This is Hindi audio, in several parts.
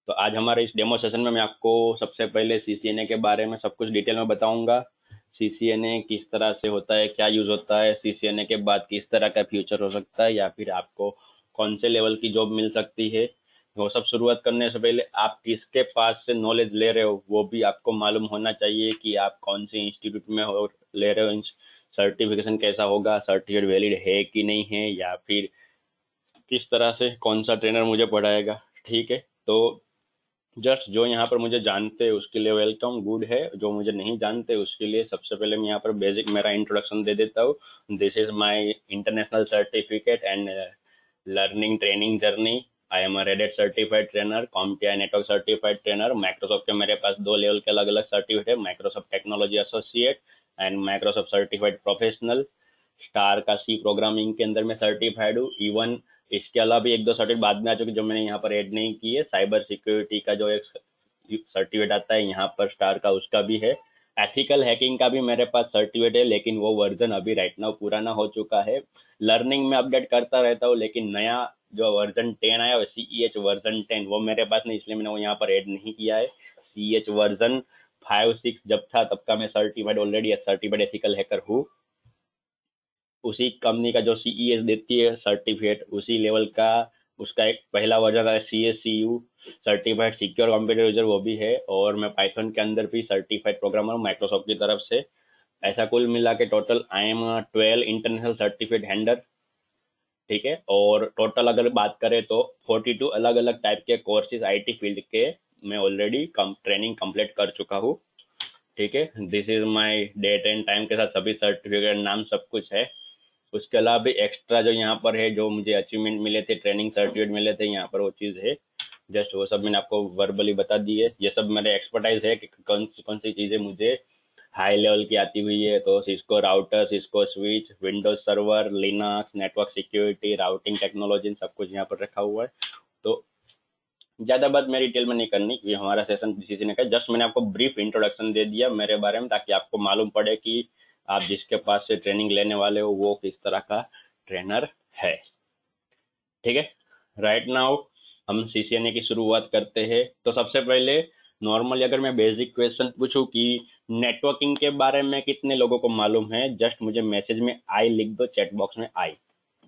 तो आज हमारे इस डेमो सेशन में मैं आपको सबसे पहले सीसीएनए के बारे में सब कुछ डिटेल में बताऊंगा। सीसीएनए किस तरह से होता है, क्या यूज होता है, सीसीएनए के बाद किस तरह का फ्यूचर हो सकता है, या फिर आपको कौन से लेवल की जॉब मिल सकती है। वो सब शुरुआत करने से पहले आप किसके पास से नॉलेज ले रहे हो वो भी आपको मालूम होना चाहिए कि आप कौन से इंस्टीट्यूट में हो ले रहे हो। सर्टिफिकेशन कैसा होगा, सर्टिफिकेट वैलिड है कि नहीं है, या फिर किस तरह से कौन सा ट्रेनर मुझे पढ़ाएगा। ठीक है, तो जस्ट जो यहाँ पर मुझे जानते हैं उसके लिए वेलकम, गुड है। जो मुझे नहीं जानते उसके लिए सबसे पहले मैं यहाँ पर बेसिक मेरा इंट्रोडक्शन दे देता हूँ। This is my international certificate and learning training journey. I am a Red Hat certified trainer, CompTIA network certified trainer. Microsoft के मेरे पास दो लेवल के अलग अलग सर्टिफिकेट है, Microsoft technology associate and Microsoft certified professional. Star का सी प्रोग्रामिंग के अंदर मैं सर्टिफाइड हूँ। इवन इसके अलावा भी एक दो सर्टिफिकेट बाद में आ चुके जो मैंने यहाँ पर ऐड नहीं किए। साइबर सिक्योरिटी का जो एक सर्टिफिकेट आता है यहाँ पर स्टार का, उसका भी है। एथिकल हैकिंग का भी मेरे पास सर्टिफिकेट है, लेकिन वो वर्जन अभी राइट नाउ पुराना हो चुका है। लर्निंग में अपडेट करता रहता हूँ, लेकिन नया जो वर्जन 10 आया CEH वर्जन 10 वो मेरे पास नहीं, इसलिए मैंने वो यहाँ पर ऐड नहीं किया है। CEH वर्जन 5-6 जब था तब का मैं certified already certified ethical hacker हूँ। उसी कंपनी का जो CES देती है सर्टिफिकेट उसी लेवल का उसका एक पहला वर्जन है CSCU certified secure computer user, वो भी है। और मैं पाइथन के अंदर भी सर्टिफाइड प्रोग्रामर हूँ माइक्रोसॉफ्ट की तरफ से। ऐसा कुल मिला के total I am 12 international certificate हैंडर। ठीक है, और टोटल अगर बात करें तो 42 अलग अलग टाइप के कोर्सेज IT फील्ड के मैं ऑलरेडी ट्रेनिंग कंप्लीट कर चुका हूँ। ठीक है, this is my date and time के साथ सभी सर्टिफिकेट नाम सब कुछ है। उसके अलावा भी एक्स्ट्रा जो यहाँ पर है, जो मुझे अचीवमेंट मिले थे, ट्रेनिंग सर्टिफिकेट मिले थे यहाँ पर, वो चीज़ है। जस्ट वो सब मैंने आपको वर्बली बता दी है। ये सब मेरे एक्सपर्टाइज है कि कौन सी चीज़ें मुझे हाई लेवल की आती हुई है। तो Cisco router, Cisco switch, Windows server, Linux, network security, routing technology, सब कुछ यहाँ पर रखा हुआ है। तो ज़्यादा बात मेरी डिटेल में नहीं करनी, ये हमारा सेशन किसी ने कहा। जस्ट मैंने आपको ब्रीफ इंट्रोडक्शन दे दिया मेरे बारे में, ताकि आपको मालूम पड़े कि आप जिसके पास से ट्रेनिंग लेने वाले हो वो किस तरह का ट्रेनर है। ठीक है, राइट नाउ हम CCNA की शुरुआत करते हैं। तो सबसे पहले नॉर्मली अगर मैं बेसिक क्वेश्चन पूछूं कि नेटवर्किंग के बारे में कितने लोगों को मालूम है, जस्ट मुझे मैसेज में आई लिख दो, चैट बॉक्स में आई।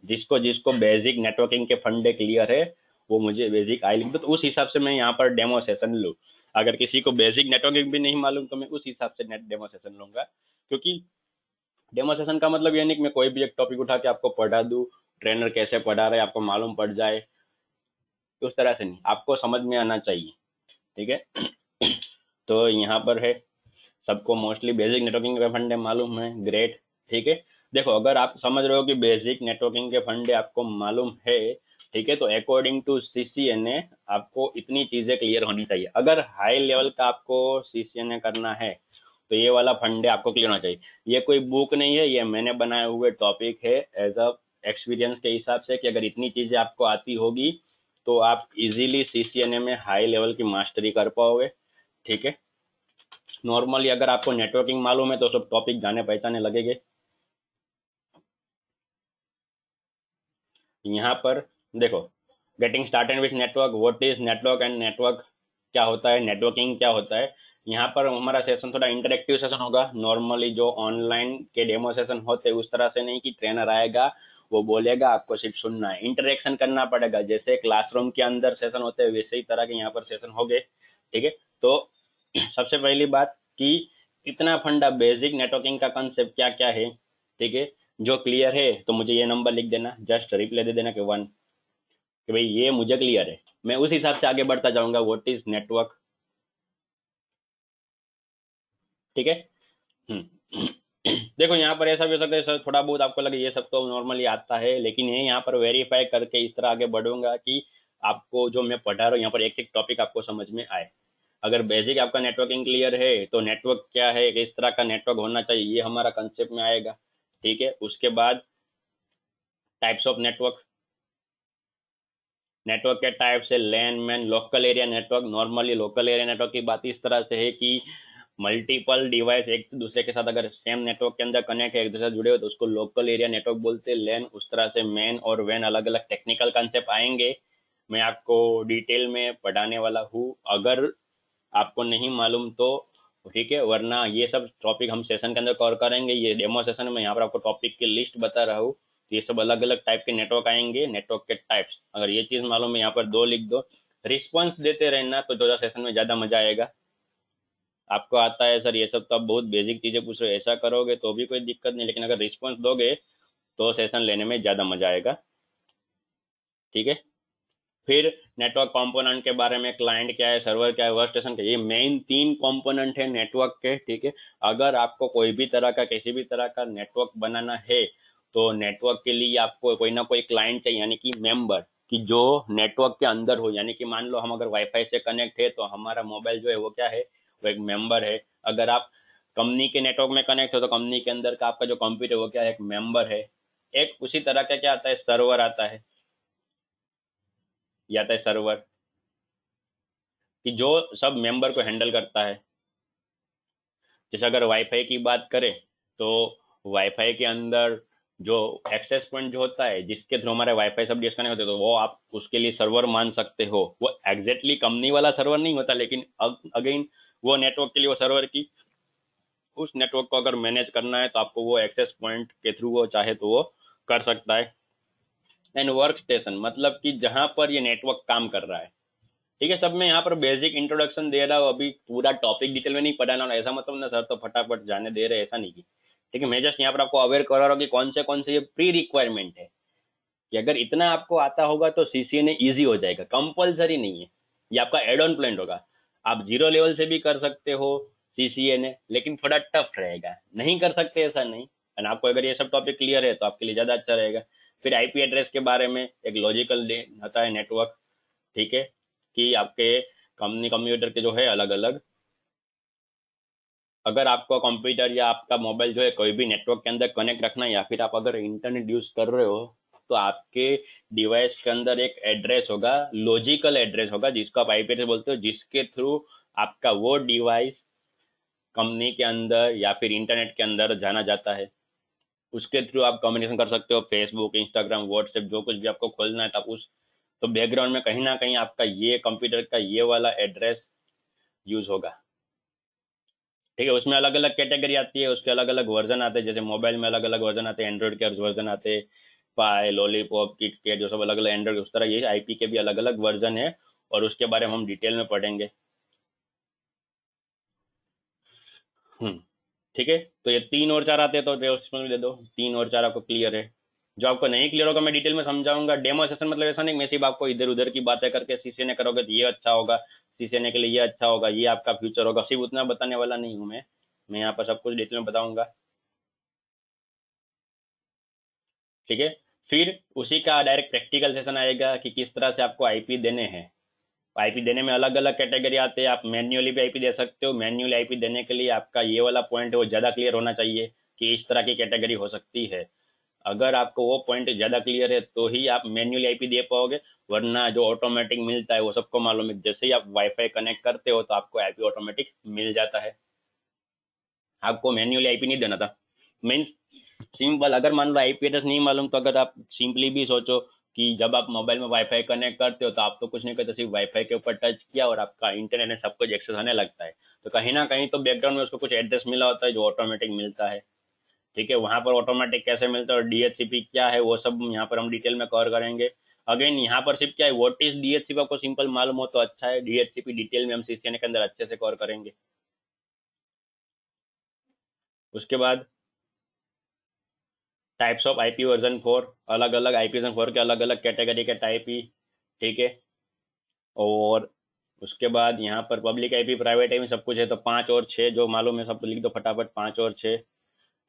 जिसको जिसको बेसिक नेटवर्किंग के फंडे क्लियर है वो मुझे बेसिक आई लिख दो, तो उस हिसाब से मैं यहाँ पर डेमो सेशन लूँ। अगर किसी को बेसिक नेटवर्किंग भी नहीं मालूम तो मैं उस हिसाब से नेट डेमो सेशन लूंगा। क्योंकि डेमो सेशन का मतलब ये नहीं कि मैं कोई भी एक टॉपिक उठा के आपको पढ़ा दूँ, ट्रेनर कैसे पढ़ा रहे आपको मालूम पड़ जाए, तो उस तरह से नहीं, आपको समझ में आना चाहिए। ठीक है, तो यहाँ पर है सबको मोस्टली बेसिक नेटवर्किंग के फंडे मालूम है, ग्रेट। ठीक है, देखो अगर आप समझ रहे हो कि बेसिक नेटवर्किंग के फंडे आपको मालूम है, ठीक है, तो अकॉर्डिंग टू CCNA आपको इतनी चीजें क्लियर होनी चाहिए। अगर हाई लेवल का आपको CCNA करना है तो ये वाला फंडे आपको क्लियर होना चाहिए। ये कोई बुक नहीं है, ये मैंने बनाए हुए टॉपिक है एज अ एक्सपीरियंस के हिसाब से, कि अगर इतनी चीजें आपको आती होगी तो आप इजीली CCNA में हाई लेवल की मास्टरी कर पाओगे। ठीक है, नॉर्मली अगर आपको नेटवर्किंग मालूम है तो सब टॉपिक जाने पहचाने लगेंगे। यहाँ पर देखो, getting started with network, what is network and network क्या होता है, नेटवर्किंग क्या होता है। यहाँ पर हमारा सेशन थोड़ा इंटरेक्टिव सेशन होगा। नॉर्मली जो ऑनलाइन के डेमो सेशन होते हैं उस तरह से नहीं कि ट्रेनर आएगा वो बोलेगा आपको सिर्फ सुनना है, इंटरेक्शन करना पड़ेगा। जैसे क्लासरूम के अंदर सेशन होते हैं वैसे ही तरह के यहाँ पर सेशन हो गए। ठीक है, तो सबसे पहली बात कि इतना फंडा बेसिक नेटवर्किंग का कंसेप्ट क्या क्या है। ठीक है, जो क्लियर है तो मुझे ये नंबर लिख देना, जस्ट रिप्लाई दे देना कि 1, कि भाई ये मुझे क्लियर है। मैं उस हिसाब से आगे बढ़ता जाऊंगा, व्हाट इज नेटवर्क। ठीक है। हम्म। देखो यहाँ पर ऐसा भी हो सकता है सर थोड़ा बहुत आपको लगे ये सब तो नॉर्मली आता है, लेकिन ये यहाँ पर वेरीफाई करके इस तरह आगे बढ़ूंगा कि आपको जो मैं पढ़ा रहा हूँ यहाँ पर एक एक टॉपिक आपको समझ में आए। अगर बेसिक आपका नेटवर्किंग क्लियर है तो नेटवर्क क्या है, किस तरह का नेटवर्क होना चाहिए, ये हमारा कंसेप्ट में आएगा। ठीक है, उसके बाद टाइप्स ऑफ नेटवर्क, नेटवर्क के टाइप से LAN MAN local area network. Normally local area network की बात इस तरह से है कि मल्टीपल डिवाइस एक दूसरे के साथ अगर सेम नेटवर्क के अंदर कनेक्ट है, एक दूसरे से जुड़े हो, तो उसको लोकल एरिया नेटवर्क बोलते हैं। लैन उस तरह से मैन और वैन अलग अलग टेक्निकल कंसेप्ट आएंगे। मैं आपको डिटेल में पढ़ाने वाला हूँ। अगर आपको नहीं मालूम तो ठीक है, वरना ये सब टॉपिक हम सेशन के अंदर कवर करेंगे। ये डेमो सेशन में यहाँ पर आपको टॉपिक की लिस्ट बता रहा हूँ। तो ये सब अलग अलग टाइप के नेटवर्क आएंगे, नेटवर्क के टाइप्स अगर ये चीज़ मालूम है यहाँ पर दो लिख दो। रिस्पॉन्स देते रहना तो जो सेशन में ज़्यादा मजा आएगा। आपको आता है सर ये सब, तो आप बहुत बेसिक चीज़ें पूछ रहे हो, ऐसा करोगे तो भी कोई दिक्कत नहीं, लेकिन अगर रिस्पॉन्स दोगे तो सेशन लेने में ज़्यादा मजा आएगा। ठीक है। फिर नेटवर्क कंपोनेंट के बारे में, क्लाइंट क्या है, सर्वर क्या है, वर्क स्टेशन क्या है, ये मेन 3 कंपोनेंट है नेटवर्क के। ठीक है। अगर आपको कोई भी तरह का, किसी भी तरह का नेटवर्क बनाना है तो नेटवर्क के लिए आपको कोई ना कोई क्लाइंट चाहिए, यानी कि मेंबर, कि जो नेटवर्क के अंदर हो। यानी कि मान लो हम अगर वाईफाई से कनेक्ट है तो हमारा मोबाइल जो है वो क्या है, वो एक मेंबर है। अगर आप कंपनी के नेटवर्क में कनेक्ट हो तो कंपनी के अंदर का आपका जो कंप्यूटर वो क्या है, एक मेंबर है। एक उसी तरह का क्या आता है, सर्वर आता है, या आता है सर्वर, कि जो सब मेंबर को हैंडल करता है। जैसे अगर वाईफाई की बात करें तो वाईफाई के अंदर जो एक्सेस पॉइंट जो होता है, जिसके थ्रू हमारे वाईफाई सब डिस्कनेक्ट होते हैं, तो वो आप उसके लिए सर्वर मान सकते हो। वो एग्जैक्टली कंपनी वाला सर्वर नहीं होता, लेकिन अगेन वो नेटवर्क के लिए वो सर्वर की, उस नेटवर्क को अगर मैनेज करना है तो आपको वो एक्सेस पॉइंट के थ्रू वो चाहे तो वो कर सकता है। एंड वर्क स्टेशन मतलब कि जहां पर ये नेटवर्क काम कर रहा है। ठीक है। सब मैं यहाँ पर बेसिक इंट्रोडक्शन दे रहा हूँ, अभी पूरा टॉपिक डिटेल में नहीं पढ़ाना, ऐसा मतलब ना सर तो फटाफट जाने दे रहे, ऐसा नहीं की। ठीक है। मैं जस्ट यहाँ पर आपको अवेयर करा रहा हूँ कि कौन से ये प्री रिक्वायरमेंट है, कि अगर इतना आपको आता होगा तो सीसीएनए ईजी हो जाएगा, कंपलसरी नहीं है। ये आपका एड ऑन प्लान होगा। आप जीरो लेवल से भी कर सकते हो सीसीएनए, लेकिन थोड़ा टफ रहेगा, नहीं कर सकते ऐसा नहीं। एंड आपको अगर ये सब टॉपिक क्लियर है तो आपके लिए ज़्यादा अच्छा रहेगा। फिर आईपी एड्रेस के बारे में एक लॉजिकल होता है नेटवर्क। ठीक है। कि आपके कंपनी कंप्यूटर के जो है अलग अलग, अगर आपका कंप्यूटर या आपका मोबाइल जो है कोई भी नेटवर्क के अंदर कनेक्ट रखना है, या फिर आप अगर इंटरनेट यूज कर रहे हो, तो आपके डिवाइस के अंदर एक एड्रेस होगा, लॉजिकल एड्रेस होगा, जिसको आप आईपी एड्रेस बोलते हो, जिसके थ्रू आपका वो डिवाइस कंपनी के अंदर या फिर इंटरनेट के अंदर जाना जाता है। उसके थ्रू आप कम्युनिकेशन कर सकते हो, फेसबुक, इंस्टाग्राम, व्हाट्सएप, जो कुछ भी आपको खोलना है तो आप उस, तो बैकग्राउंड में कहीं ना कहीं आपका ये कंप्यूटर का ये वाला एड्रेस यूज होगा। ठीक है। उसमें अलग अलग कैटेगरी आती है, उसके अलग अलग वर्जन आते हैं। जैसे मोबाइल में अलग अलग वर्जन आते हैं, एंड्रॉइड के वर्जन आते हैं, पाई, लॉलीपॉप, किटकैट, जो सब अलग अलग एंड्रॉइड, उस तरह ये आईपी के भी अलग अलग वर्जन है, और उसके बारे में हम डिटेल में पढ़ेंगे। हम्म। ठीक है। तो ये 3 और 4 आते हैं तो उसमें दे दो, 3 और 4 आपको क्लियर है। जो आपको नहीं क्लियर होगा मैं डिटेल में समझाऊंगा। डेमो सेशन मतलब ऐसा नहीं मैं सिर्फ आपको इधर उधर की बातें करके सीसीएनए करोगे तो ये अच्छा होगा, सीसीएनए के लिए ये अच्छा होगा, ये आपका फ्यूचर होगा, सिर्फ उतना बताने वाला नहीं हूँ मैं यहाँ पर सब कुछ डिटेल में बताऊंगा। ठीक है। फिर उसी का डायरेक्ट प्रैक्टिकल सेशन आएगा कि किस तरह से आपको आईपी देने हैं। आईपी देने में अलग अलग कैटेगरी आते हैं। आप मैन्युअली भी आईपी दे सकते हो। मैन्युअली आईपी देने के लिए आपका ये वाला पॉइंट है वो ज़्यादा क्लियर होना चाहिए कि इस तरह की कैटेगरी हो सकती है। अगर आपको वो पॉइंट ज़्यादा क्लियर है तो ही आप मैन्युअली आईपी दे पाओगे, वरना जो ऑटोमेटिक मिलता है वो सबको मालूम है, जैसे ही आप वाईफाई कनेक्ट करते हो तो आपको आईपी ऑटोमेटिक मिल जाता है। आपको मैन्युअली आईपी नहीं देना था। मीन्स सिंपल, अगर मान लो आईपी एड्रेस नहीं मालूम तो अगर आप सिंपली भी सोचो कि जब आप मोबाइल में वाईफाई कनेक्ट करते हो तो आप तो कुछ नहीं करते, सिर्फ वाईफाई के ऊपर टच किया और आपका इंटरनेट में सब कुछ एक्सेस होने लगता है। तो कहीं ना कहीं तो बैकग्राउंड में उसको कुछ एड्रेस मिला होता है जो ऑटोमेटिक मिलता है। ठीक है। वहां पर ऑटोमेटिक कैसे मिलता है और डीएचसीपी क्या है वो सब यहाँ पर हम डिटेल में कवर करेंगे। अगेन यहाँ पर सिर्फ क्या है, व्हाट इज डीएचसीपी आपको सिंपल मालूम हो तो अच्छा है। डीएचसीपी डिटेल में हम सीसीएनए के अंदर अच्छे से कवर करेंगे। उसके बाद टाइप्स ऑफ आईपी वर्जन 4, अलग अलग आईपी वर्जन 4 के अलग अलग कैटेगरी के टाइप ही। ठीक है। और उसके बाद यहाँ पर पब्लिक आईपी, प्राइवेट आईपी सब कुछ है, तो 5 और 6 जो मालूम है सब लिख दो फटाफट, 5 और 6।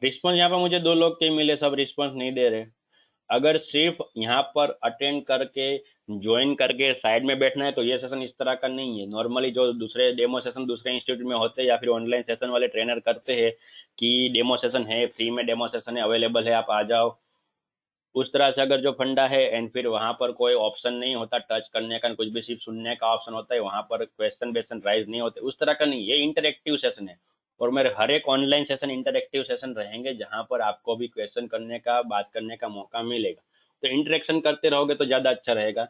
रिस्पॉन्स यहाँ पर मुझे 2 लोग के मिले, सब रिस्पॉन्स नहीं दे रहे। अगर सिर्फ यहाँ पर अटेंड करके ज्वाइन करके साइड में बैठना है तो ये सेशन इस तरह का नहीं है। नॉर्मली जो दूसरे डेमो सेशन दूसरे इंस्टीट्यूट में होते हैं या फिर ऑनलाइन सेशन वाले ट्रेनर करते हैं कि डेमो सेशन है, फ्री में डेमो सेशन है, अवेलेबल है, आप आ जाओ, उस तरह से अगर जो फंडा है। एंड फिर वहां पर कोई ऑप्शन नहीं होता टच करने का, कुछ भी सिर्फ सुनने का ऑप्शन होता है, वहां पर क्वेश्चन वेश्चन राइज नहीं होते, उस तरह का नहीं, ये इंटरेक्टिव सेशन है। और मेरे हर एक ऑनलाइन सेशन इंटरेक्टिव सेशन रहेंगे जहां पर आपको भी क्वेश्चन करने का, बात करने का मौका मिलेगा। तो इंटरेक्शन करते रहोगे तो ज्यादा अच्छा रहेगा।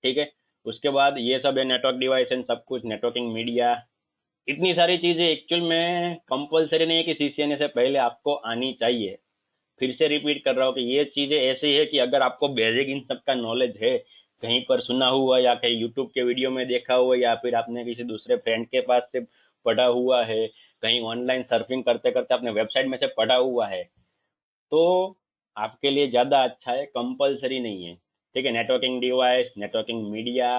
ठीक है। उसके बाद ये सब है नेटवर्क डिवाइस एंड सब कुछ, नेटवर्किंग मीडिया, इतनी सारी चीजें एक्चुअल में कंपलसरी नहीं है कि सीसीएनए से पहले आपको आनी चाहिए। फिर से रिपीट कर रहा हूँ कि ये चीजें ऐसी है कि अगर आपको बेसिक इन सब का नॉलेज है, कहीं पर सुना हुआ या कहीं यूट्यूब के वीडियो में देखा हुआ या फिर आपने किसी दूसरे फ्रेंड के पास से पढ़ा हुआ है, कहीं ऑनलाइन सर्फिंग करते करते अपने वेबसाइट में से पढ़ा हुआ है, तो आपके लिए ज़्यादा अच्छा है, कंपलसरी नहीं है। ठीक है। Networking device, networking media,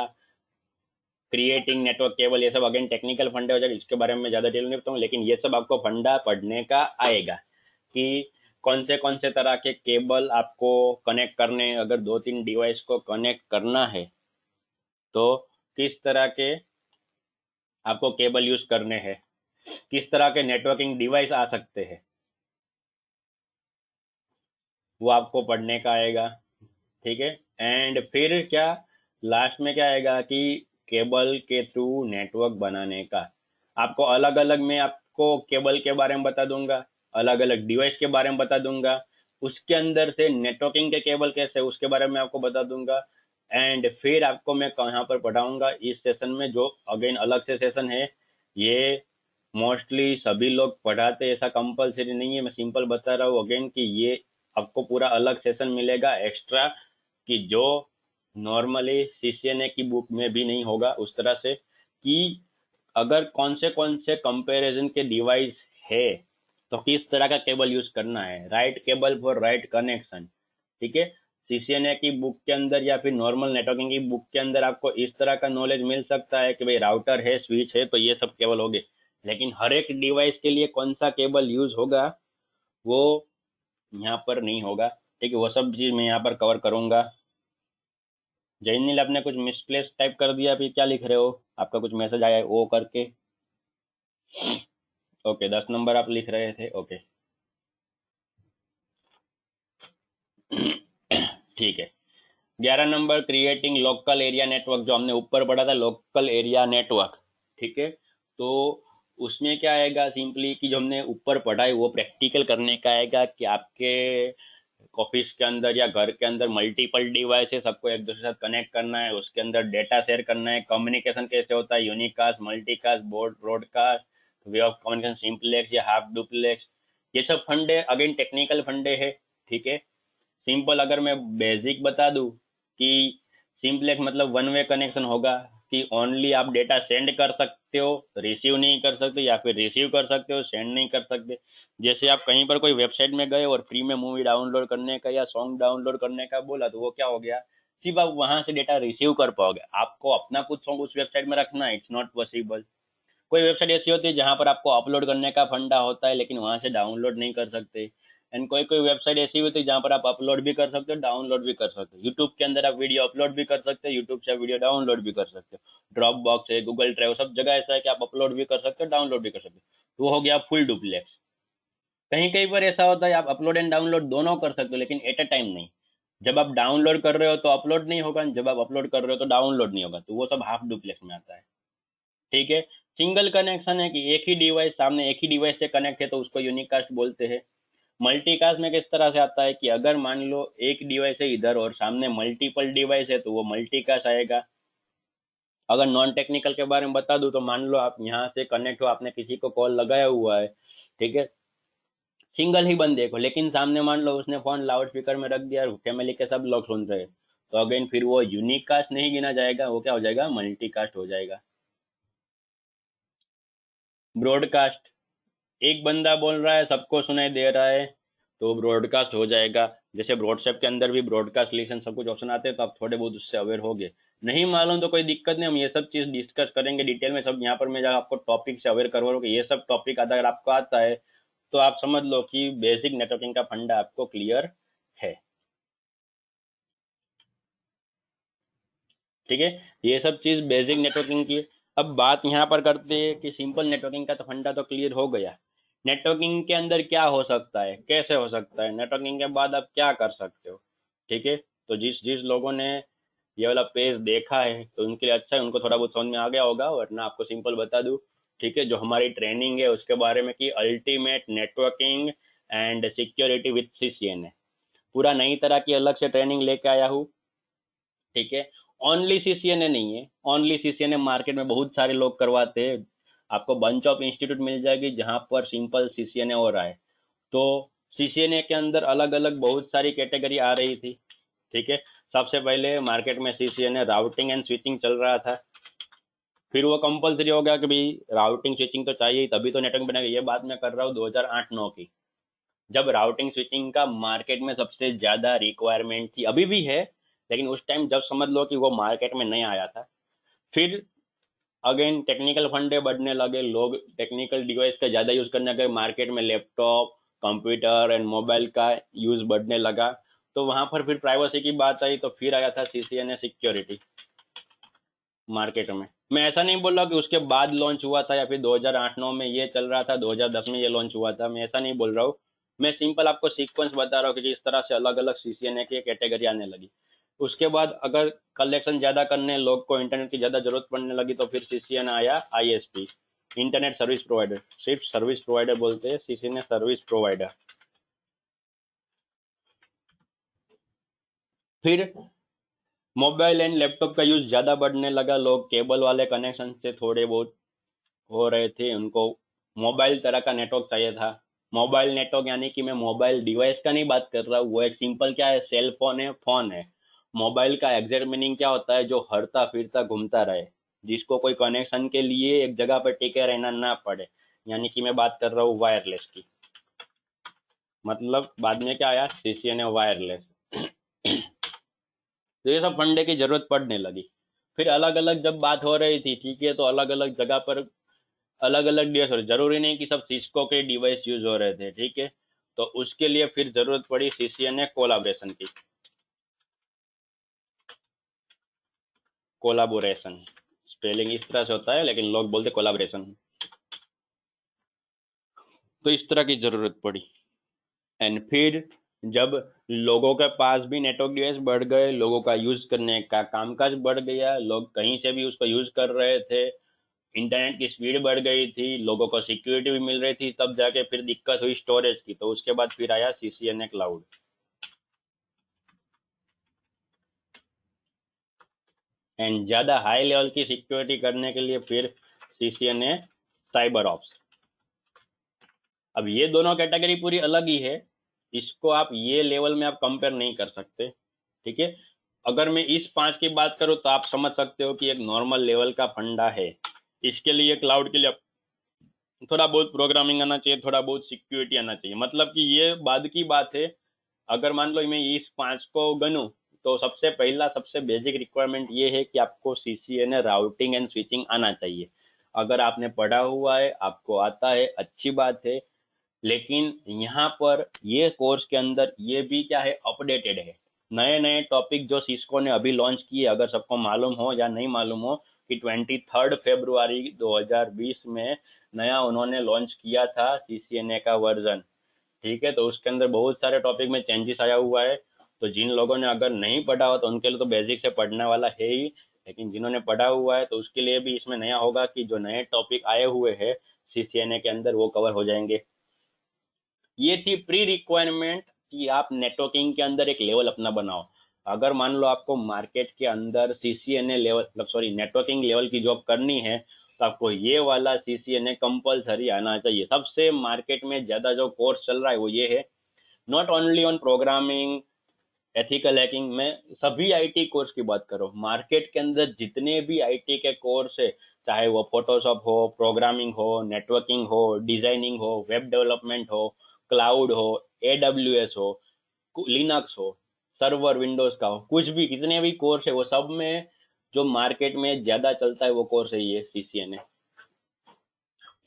creating network cable, ये सब अगेन टेक्निकल फंडा हो जाएगा, इसके बारे में ज़्यादा डिटेल नहीं बताऊँ, लेकिन ये सब आपको फंडा पढ़ने का आएगा कि कौन से तरह के केबल आपको कनेक्ट करने, अगर 2-3 डिवाइस को कनेक्ट करना है तो किस तरह के आपको केबल यूज करने हैं, किस तरह के नेटवर्किंग डिवाइस आ सकते हैं, वो आपको पढ़ने का आएगा। ठीक है। एंड फिर क्या, लास्ट में क्या आएगा कि केबल के थ्रू नेटवर्क बनाने का, आपको अलग अलग, मैं आपको केबल के बारे में बता दूंगा, अलग अलग डिवाइस के बारे में बता दूंगा, उसके अंदर से नेटवर्किंग के केबल कैसे उसके बारे में आपको बता दूंगा। एंड फिर आपको मैं कहाँ पर पढ़ाऊंगा इस सेशन में, जो अगेन अलग से सेशन है, ये मोस्टली सभी लोग पढ़ाते, ऐसा कंपलसरी नहीं है, मैं सिंपल बता रहा हूँ अगेन कि ये आपको पूरा अलग सेशन मिलेगा एक्स्ट्रा, कि जो नॉर्मली सीसीएनए की बुक में भी नहीं होगा उस तरह से, कि अगर कौन से कंपैरिजन के डिवाइस है तो किस तरह का केबल यूज करना है, right cable for right connection. ठीक है। सीसीएनए की बुक के अंदर या फिर नॉर्मल नेटवर्किंग की बुक के अंदर आपको इस तरह का नॉलेज मिल सकता है कि भाई राउटर है, स्विच है, तो ये सब केबल हो गए, लेकिन हर एक डिवाइस के लिए कौन सा केबल यूज होगा वो यहाँ पर नहीं होगा। ठीक है। वो सब चीज मैं यहाँ पर कवर करूंगा। जैनिल, आपने कुछ मिसप्लेस टाइप कर दिया, अभी क्या लिख रहे हो, आपका कुछ मैसेज आया है वो करके। ओके, 10 नंबर आप लिख रहे थे, ओके। ठीक है। 11 number, creating local area network, जो हमने ऊपर पढ़ा था, लोकल एरिया नेटवर्क। ठीक है। तो उसमें क्या आएगा, सिंपली कि जो हमने ऊपर पढ़ा है वो प्रैक्टिकल करने का आएगा, कि आपके ऑफिस के अंदर या घर के अंदर मल्टीपल डिवाइस है, सबको एक दूसरे के साथ कनेक्ट करना है, उसके अंदर डेटा शेयर करना है, कम्युनिकेशन कैसे होता है, unicast, multicast, broadcast, way of communication, simplex या हाफ डुप्लेक्स, ये सब फंडे अगेन टेक्निकल फंडे है। ठीक है। सिंपल अगर मैं बेसिक बता दूं कि सिंपलेक्स मतलब वन वे कनेक्शन होगा, कि ओनली आप डेटा सेंड कर सकते हो, रिसीव नहीं कर सकते, या फिर रिसीव कर सकते हो, सेंड नहीं कर सकते। जैसे आप कहीं पर कोई वेबसाइट में गए और फ्री में मूवी डाउनलोड करने का या सॉन्ग डाउनलोड करने का बोला, तो वो क्या हो गया, सिर्फ आप वहां से डेटा रिसीव कर पाओगे, आपको अपना कुछ सॉन्ग उस वेबसाइट में रखना है, इट्स नॉट पॉसिबल। कोई वेबसाइट ऐसी होती है जहां पर आपको अपलोड करने का फंडा होता है, लेकिन वहां से डाउनलोड नहीं कर सकते। एंड कोई कोई वेबसाइट ऐसी होती है जहां पर आप अपलोड भी कर सकते हो, डाउनलोड भी कर सकते हो। यूट्यूब के अंदर आप वीडियो अपलोड भी कर सकते हो, यूट्यूब से वीडियो डाउनलोड भी कर सकते हो। ड्रॉप बॉक्स है, गूगल ड्राइव, सब जगह ऐसा है कि आप अपलोड भी कर सकते हो, डाउनलोड भी कर सकते हो। तो वो हो गया फुल डुप्लेक्स। कहीं कहीं पर ऐसा होता है आप अपलोड एंड डाउनलोड दोनों कर सकते हो, लेकिन एट अ टाइम नहीं। जब आप डाउनलोड कर रहे हो तो अपलोड नहीं होगा, जब आप अपलोड कर रहे हो तो डाउनलोड नहीं होगा, तो वो सब हाफ डुप्लेक्स में आता है। ठीक है। सिंगल कनेक्शन है कि एक ही डिवाइस सामने एक ही डिवाइस से कनेक्ट है, तो उसको यूनिकास्ट बोलते हैं। मल्टीकास्ट में किस तरह से आता है कि अगर मान लो एक डिवाइस है इधर और सामने मल्टीपल डिवाइस है, तो वो मल्टीकास्ट आएगा। अगर नॉन टेक्निकल के बारे में बता दूं तो मान लो आप यहाँ से कनेक्ट हो, आपने किसी को कॉल लगाया हुआ है, ठीक है, सिंगल ही बंदे को, लेकिन सामने मान लो उसने फोन लाउड स्पीकर में रख दिया और फैमिली के सब लोग सुन रहे हैं, तो अगेन फिर वो यूनिक कास्ट नहीं गिना जाएगा, वो क्या हो जाएगा, मल्टीकास्ट हो जाएगा। ब्रॉडकास्ट, एक बंदा बोल रहा है सबको सुनाई दे रहा है, तो ब्रॉडकास्ट हो जाएगा। जैसे व्हाट्सएप के अंदर भी ब्रॉडकास्ट लिसन सब कुछ ऑप्शन आते हैं, तो आप थोड़े बहुत उससे अवेयर हो गए। नहीं मालूम तो कोई दिक्कत नहीं, हम ये सब चीज़ डिस्कस करेंगे डिटेल में सब। यहाँ पर मैं आपको टॉपिक से अवेयर करवा रहा हूँ कि ये सब टॉपिक अगर आपको आता है तो आप समझ लो कि बेसिक नेटवर्किंग का फंडा आपको क्लियर है। ठीक है। ये सब चीज़ बेसिक नेटवर्किंग की। अब बात यहाँ पर करते हैं कि सिंपल नेटवर्किंग का तो फंडा तो क्लियर हो गया, नेटवर्किंग के अंदर क्या हो सकता है, कैसे हो सकता है, नेटवर्किंग के बाद आप क्या कर सकते हो। ठीक है। तो जिस जिस लोगों ने ये वाला पेज देखा है तो उनके लिए अच्छा है, उनको थोड़ा बहुत समझ में आ गया होगा, वरना आपको सिंपल बता दूं। ठीक है। जो हमारी ट्रेनिंग है उसके बारे में कि ultimate networking and security with CCNA, पूरा नई तरह की अलग से ट्रेनिंग लेके आया हूँ। ठीक है। ओनली सीसीएनए नहीं है, ओनली सीसीएनए मार्केट में बहुत सारे लोग करवाते हैं। आपको बंच ऑफ इंस्टीट्यूट मिल जाएगी जहां पर सिंपल सीसीएनए हो रहा है। तो सीसीएनए के अंदर अलग अलग बहुत सारी कैटेगरी आ रही थी, ठीक है। सबसे पहले मार्केट में सीसीएनए राउटिंग एंड स्विचिंग चल रहा था, फिर वो कंपलसरी हो गया कि भाई राउटिंग स्विचिंग तो चाहिए तभी तो नेटवर्क बनेगा। ये बात मैं कर रहा हूँ 2008-9 की, जब राउटिंग स्विचिंग का मार्केट में सबसे ज्यादा रिक्वायरमेंट थी, अभी भी है, लेकिन उस टाइम जब समझ लो कि वो मार्केट में नहीं आया था। फिर अगेन टेक्निकल फंडे बढ़ने लगे, लोग टेक्निकल डिवाइस का ज़्यादा यूज़ करने लगे, मार्केट में लैपटॉप कंप्यूटर एंड मोबाइल का यूज़ बढ़ने लगा। तो वहाँ पर फिर प्राइवेसी की बात आई, तो फिर आया था सीसीएनए सिक्योरिटी मार्केट में। मैं ऐसा नहीं बोल रहा कि उसके बाद लॉन्च हुआ था या फिर 2008-9 में ये चल रहा था 2010 में ये लॉन्च हुआ था, मैं ऐसा नहीं बोल रहा हूँ। मैं सिंपल आपको सीक्वेंस बता रहा हूँ कि जिस तरह से अलग अलग सीसीएनए की कैटेगरी आने लगी। उसके बाद अगर कलेक्शन ज़्यादा करने लोग को इंटरनेट की ज़्यादा जरूरत पड़ने लगी तो फिर सीसीएनए आया, आईएसपी, इंटरनेट सर्विस प्रोवाइडर। सिर्फ सर्विस प्रोवाइडर बोलते हैं, सीसीएनए सर्विस प्रोवाइडर। फिर मोबाइल एंड लैपटॉप का यूज ज़्यादा बढ़ने लगा, लोग केबल वाले कनेक्शन से थोड़े बहुत हो रहे थे, उनको मोबाइल तरह का नेटवर्क चाहिए था। मोबाइल नेटवर्क यानी कि मैं मोबाइल डिवाइस का नहीं बात कर रहा हूँ, वो एक सिंपल क्या है, सेल फोन है, फोन है। मोबाइल का एग्जैक्ट मीनिंग क्या होता है, जो हरता फिरता घूमता रहे, जिसको कोई कनेक्शन के लिए एक जगह पर टिके रहना ना पड़े, यानी कि मैं बात कर रहा हूँ वायरलेस की। मतलब बाद में क्या आया, सीसीएनए वायरलेस। तो ये सब फंडे की जरूरत पड़ने लगी। फिर अलग अलग जब बात हो रही थी, ठीक है, तो अलग अलग जगह पर अलग अलग डिवाइस हो रहे, जरूरी नहीं कि सब सिस्को के डिवाइस यूज हो रहे थे, ठीक है। तो उसके लिए फिर जरूरत पड़ी सीसीएनए कोलाब्रेशन की। कोलाबोरेशन स्पेलिंग इस तरह से होता है, लेकिन लोग बोलते कोलाब्रेशन। तो इस तरह की जरूरत पड़ी। एंड फिर जब लोगों के पास भी नेटवर्क डिवाइस बढ़ गए, लोगों का यूज करने का कामकाज बढ़ गया, लोग कहीं से भी उसको यूज कर रहे थे, इंटरनेट की स्पीड बढ़ गई थी, लोगों को सिक्योरिटी भी मिल रही थी, तब जाके फिर दिक्कत हुई स्टोरेज की। तो उसके बाद फिर आया सीसीएनए क्लाउड। एंड ज़्यादा हाई लेवल की सिक्योरिटी करने के लिए फिर सीसीएनए साइबर ऑप्स। अब ये दोनों कैटेगरी पूरी अलग ही है, इसको आप ये लेवल में आप कंपेयर नहीं कर सकते, ठीक है। अगर मैं इस 5 की बात करूँ तो आप समझ सकते हो कि एक नॉर्मल लेवल का फंडा है। इसके लिए क्लाउड के लिए थोड़ा बहुत प्रोग्रामिंग आना चाहिए, थोड़ा बहुत सिक्योरिटी आना चाहिए, मतलब कि ये बाद की बात है। अगर मान लो मैं इस 5 को गनूं, तो सबसे पहला सबसे बेसिक रिक्वायरमेंट ये है कि आपको सीसीएनए राउटिंग एंड स्विचिंग आना चाहिए। अगर आपने पढ़ा हुआ है, आपको आता है, अच्छी बात है। लेकिन यहाँ पर ये कोर्स के अंदर ये भी क्या है, अपडेटेड है। नए नए टॉपिक जो सिस्को ने अभी लॉन्च किए, अगर सबको मालूम हो या नहीं मालूम हो, कि 23 फरवरी 2020 में नया उन्होंने लॉन्च किया था सीसीएनए का वर्जन, ठीक है। तो उसके अंदर बहुत सारे टॉपिक में चेंजेस आया हुआ है। तो जिन लोगों ने अगर नहीं पढ़ा हो तो उनके लिए तो बेसिक से पढ़ने वाला है ही, लेकिन जिन्होंने पढ़ा हुआ है तो उसके लिए भी इसमें नया होगा कि जो नए टॉपिक आए हुए हैं सीसीएनए के अंदर वो कवर हो जाएंगे। ये थी प्री रिक्वायरमेंट कि आप नेटवर्किंग के अंदर एक लेवल अपना बनाओ। अगर मान लो आपको मार्केट के अंदर सीसीएनए लेवल, मतलब सॉरी, नेटवर्किंग लेवल की जॉब करनी है, तो आपको ये वाला सीसीएनए कंपलसरी आना चाहिए। सबसे मार्केट में ज़्यादा जो कोर्स चल रहा है वो ये है, not only on programming, ethical hacking में, सभी आईटी कोर्स की बात करो, मार्केट के अंदर जितने भी आईटी के कोर्स है, चाहे वो फोटोशॉप हो, प्रोग्रामिंग हो, नेटवर्किंग हो, डिजाइनिंग हो, वेब डेवलपमेंट हो, क्लाउड हो, एडब्ल्यूएस हो, लिनक्स हो, सर्वर विंडोज का हो, कुछ भी कितने भी कोर्स है, वो सब में जो मार्केट में ज्यादा चलता है वो कोर्स है ये सीसीएनए,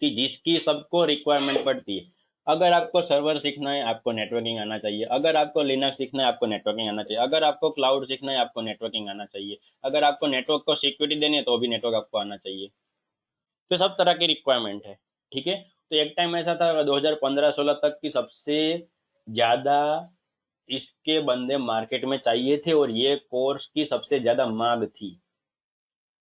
कि जिसकी सबको रिक्वायरमेंट पड़ती है। अगर आपको सर्वर सीखना है आपको नेटवर्किंग आना चाहिए, अगर आपको लिनक्स सीखना है आपको नेटवर्किंग आना चाहिए, अगर आपको क्लाउड सीखना है आपको नेटवर्किंग आना चाहिए, अगर आपको नेटवर्क को सिक्योरिटी देनी है तो भी नेटवर्क आपको आना चाहिए। तो सब तरह की रिक्वायरमेंट है, ठीक है। तो एक टाइम ऐसा था 2015-16 तक की सबसे ज्यादा इसके बंदे मार्केट में चाहिए थे और ये कोर्स की सबसे ज्यादा मांग थी।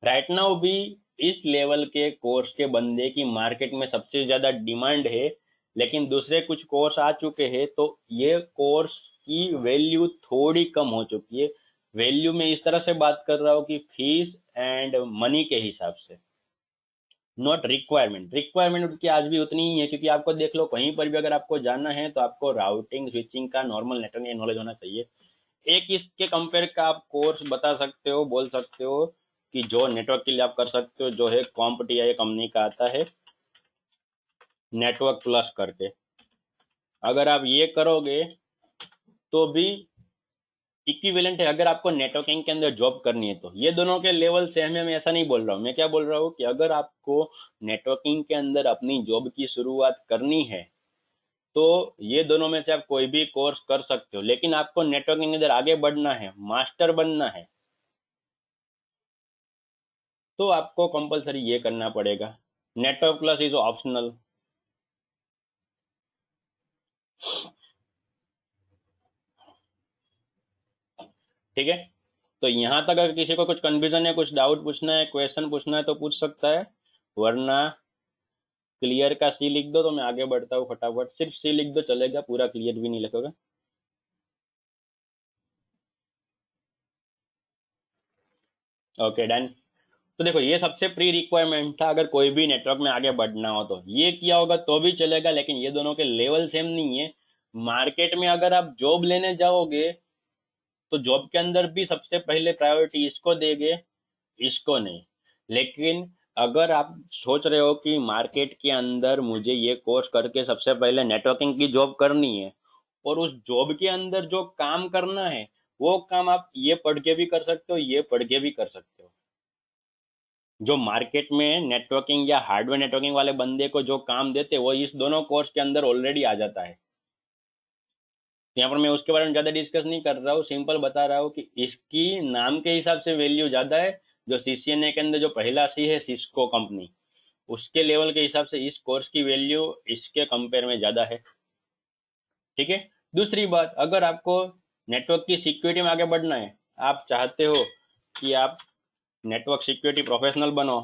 राइट नाउ भी इस लेवल के कोर्स के बंदे की मार्केट में सबसे ज्यादा डिमांड है, लेकिन दूसरे कुछ कोर्स आ चुके हैं तो ये कोर्स की वैल्यू थोड़ी कम हो चुकी है। वैल्यू में इस तरह से बात कर रहा हूँ कि फीस एंड मनी के हिसाब से, नॉट रिक्वायरमेंट। रिक्वायरमेंट उनकी आज भी उतनी ही है, क्योंकि आपको देख लो कहीं पर भी अगर आपको जाना है तो आपको राउटिंग स्विचिंग का नॉर्मल नेटवर्क नॉलेज होना चाहिए। एक इसके कंपेयर का आप कोर्स बता सकते हो, बोल सकते हो कि जो नेटवर्क के लिए आप कर सकते हो, जो है कॉम्पटी या ये कंपनी का आता है नेटवर्क प्लस करके। अगर आप ये करोगे तो भी इक्विवेलेंट है। अगर आपको नेटवर्किंग के अंदर जॉब करनी है तो ये दोनों के लेवल सेम है, मैं ऐसा नहीं बोल रहा हूँ। मैं क्या बोल रहा हूँ कि अगर आपको नेटवर्किंग के अंदर अपनी जॉब की शुरुआत करनी है तो ये दोनों में से आप कोई भी कोर्स कर सकते हो, लेकिन आपको नेटवर्किंग के अंदर आगे बढ़ना है, मास्टर बनना है, तो आपको कंपलसरी ये करना पड़ेगा। Network plus is optional. ठीक है, तो यहाँ तक अगर किसी को कुछ कंफ्यूजन है, कुछ डाउट पूछना है, क्वेश्चन पूछना है तो पूछ सकता है, वरना क्लियर का सी लिख दो तो मैं आगे बढ़ता हूँ फटाफट। सिर्फ सी लिख दो चलेगा, पूरा क्लियर भी नहीं लिखोगे। Okay done. तो देखो ये सबसे प्री रिक्वायरमेंट था, अगर कोई भी नेटवर्क में आगे बढ़ना हो तो ये किया होगा तो भी चलेगा, लेकिन ये दोनों के लेवल सेम नहीं है। मार्केट में अगर आप जॉब लेने जाओगे तो जॉब के अंदर भी सबसे पहले प्रायोरिटी इसको देंगे, इसको नहीं। लेकिन अगर आप सोच रहे हो कि मार्केट के अंदर मुझे ये कोर्स करके सबसे पहले नेटवर्किंग की जॉब करनी है, और उस जॉब के अंदर जो काम करना है वो काम आप ये पढ़ के भी कर सकते हो, ये पढ़ के भी कर सकते हो। जो मार्केट में नेटवर्किंग या हार्डवेयर नेटवर्किंग वाले बंदे को जो काम देते हैं वो इस दोनों कोर्स के अंदर ऑलरेडी आ जाता है। यहाँ पर मैं उसके बारे में ज़्यादा डिस्कस नहीं कर रहा हूँ, सिंपल बता रहा हूँ कि इसकी नाम के हिसाब से वैल्यू ज़्यादा है। जो सीसीएनए के अंदर जो पहला सी है सिस्को कंपनी, उसके लेवल के हिसाब से इस कोर्स की वैल्यू इसके कंपेयर में ज़्यादा है। ठीक है। दूसरी बात, अगर आपको नेटवर्क की सिक्योरिटी में आगे बढ़ना है, आप चाहते हो कि आप नेटवर्क सिक्योरिटी प्रोफेशनल बनो,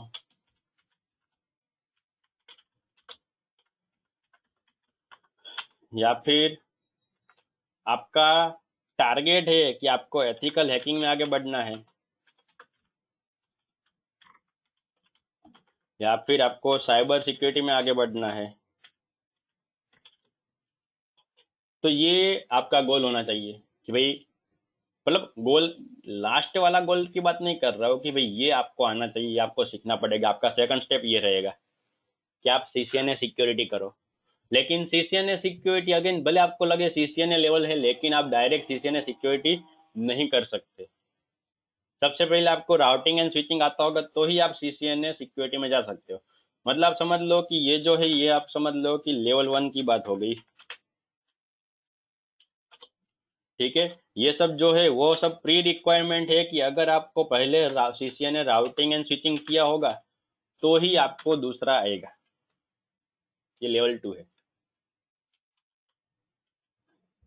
या फिर आपका टारगेट है कि आपको एथिकल हैकिंग में आगे बढ़ना है, या फिर आपको साइबर सिक्योरिटी में आगे बढ़ना है, तो ये आपका गोल होना चाहिए कि भाई, मतलब गोल, लास्ट वाला गोल की बात नहीं कर रहा हूँ कि भाई ये आपको आना चाहिए, ये आपको सीखना पड़ेगा। आपका सेकंड स्टेप ये रहेगा कि आप सीसीएनए सिक्योरिटी करो। लेकिन सीसीएनए सिक्योरिटी अगेन, भले आपको लगे सीसीएनए लेवल है, लेकिन आप डायरेक्ट सीसीएनए सिक्योरिटी नहीं कर सकते। सबसे पहले आपको राउटिंग एंड स्विचिंग आता होगा तो ही आप सीसीएनए सिक्योरिटी में जा सकते हो। मतलब आप समझ लो कि ये जो है ये आप समझ लो कि लेवल 1 की बात हो गई। ठीक है, ये सब जो है वो सब प्री रिक्वायरमेंट है कि अगर आपको पहले सीसीएनए राउटिंग एंड स्विचिंग किया होगा तो ही आपको दूसरा आएगा। ये लेवल 2 है।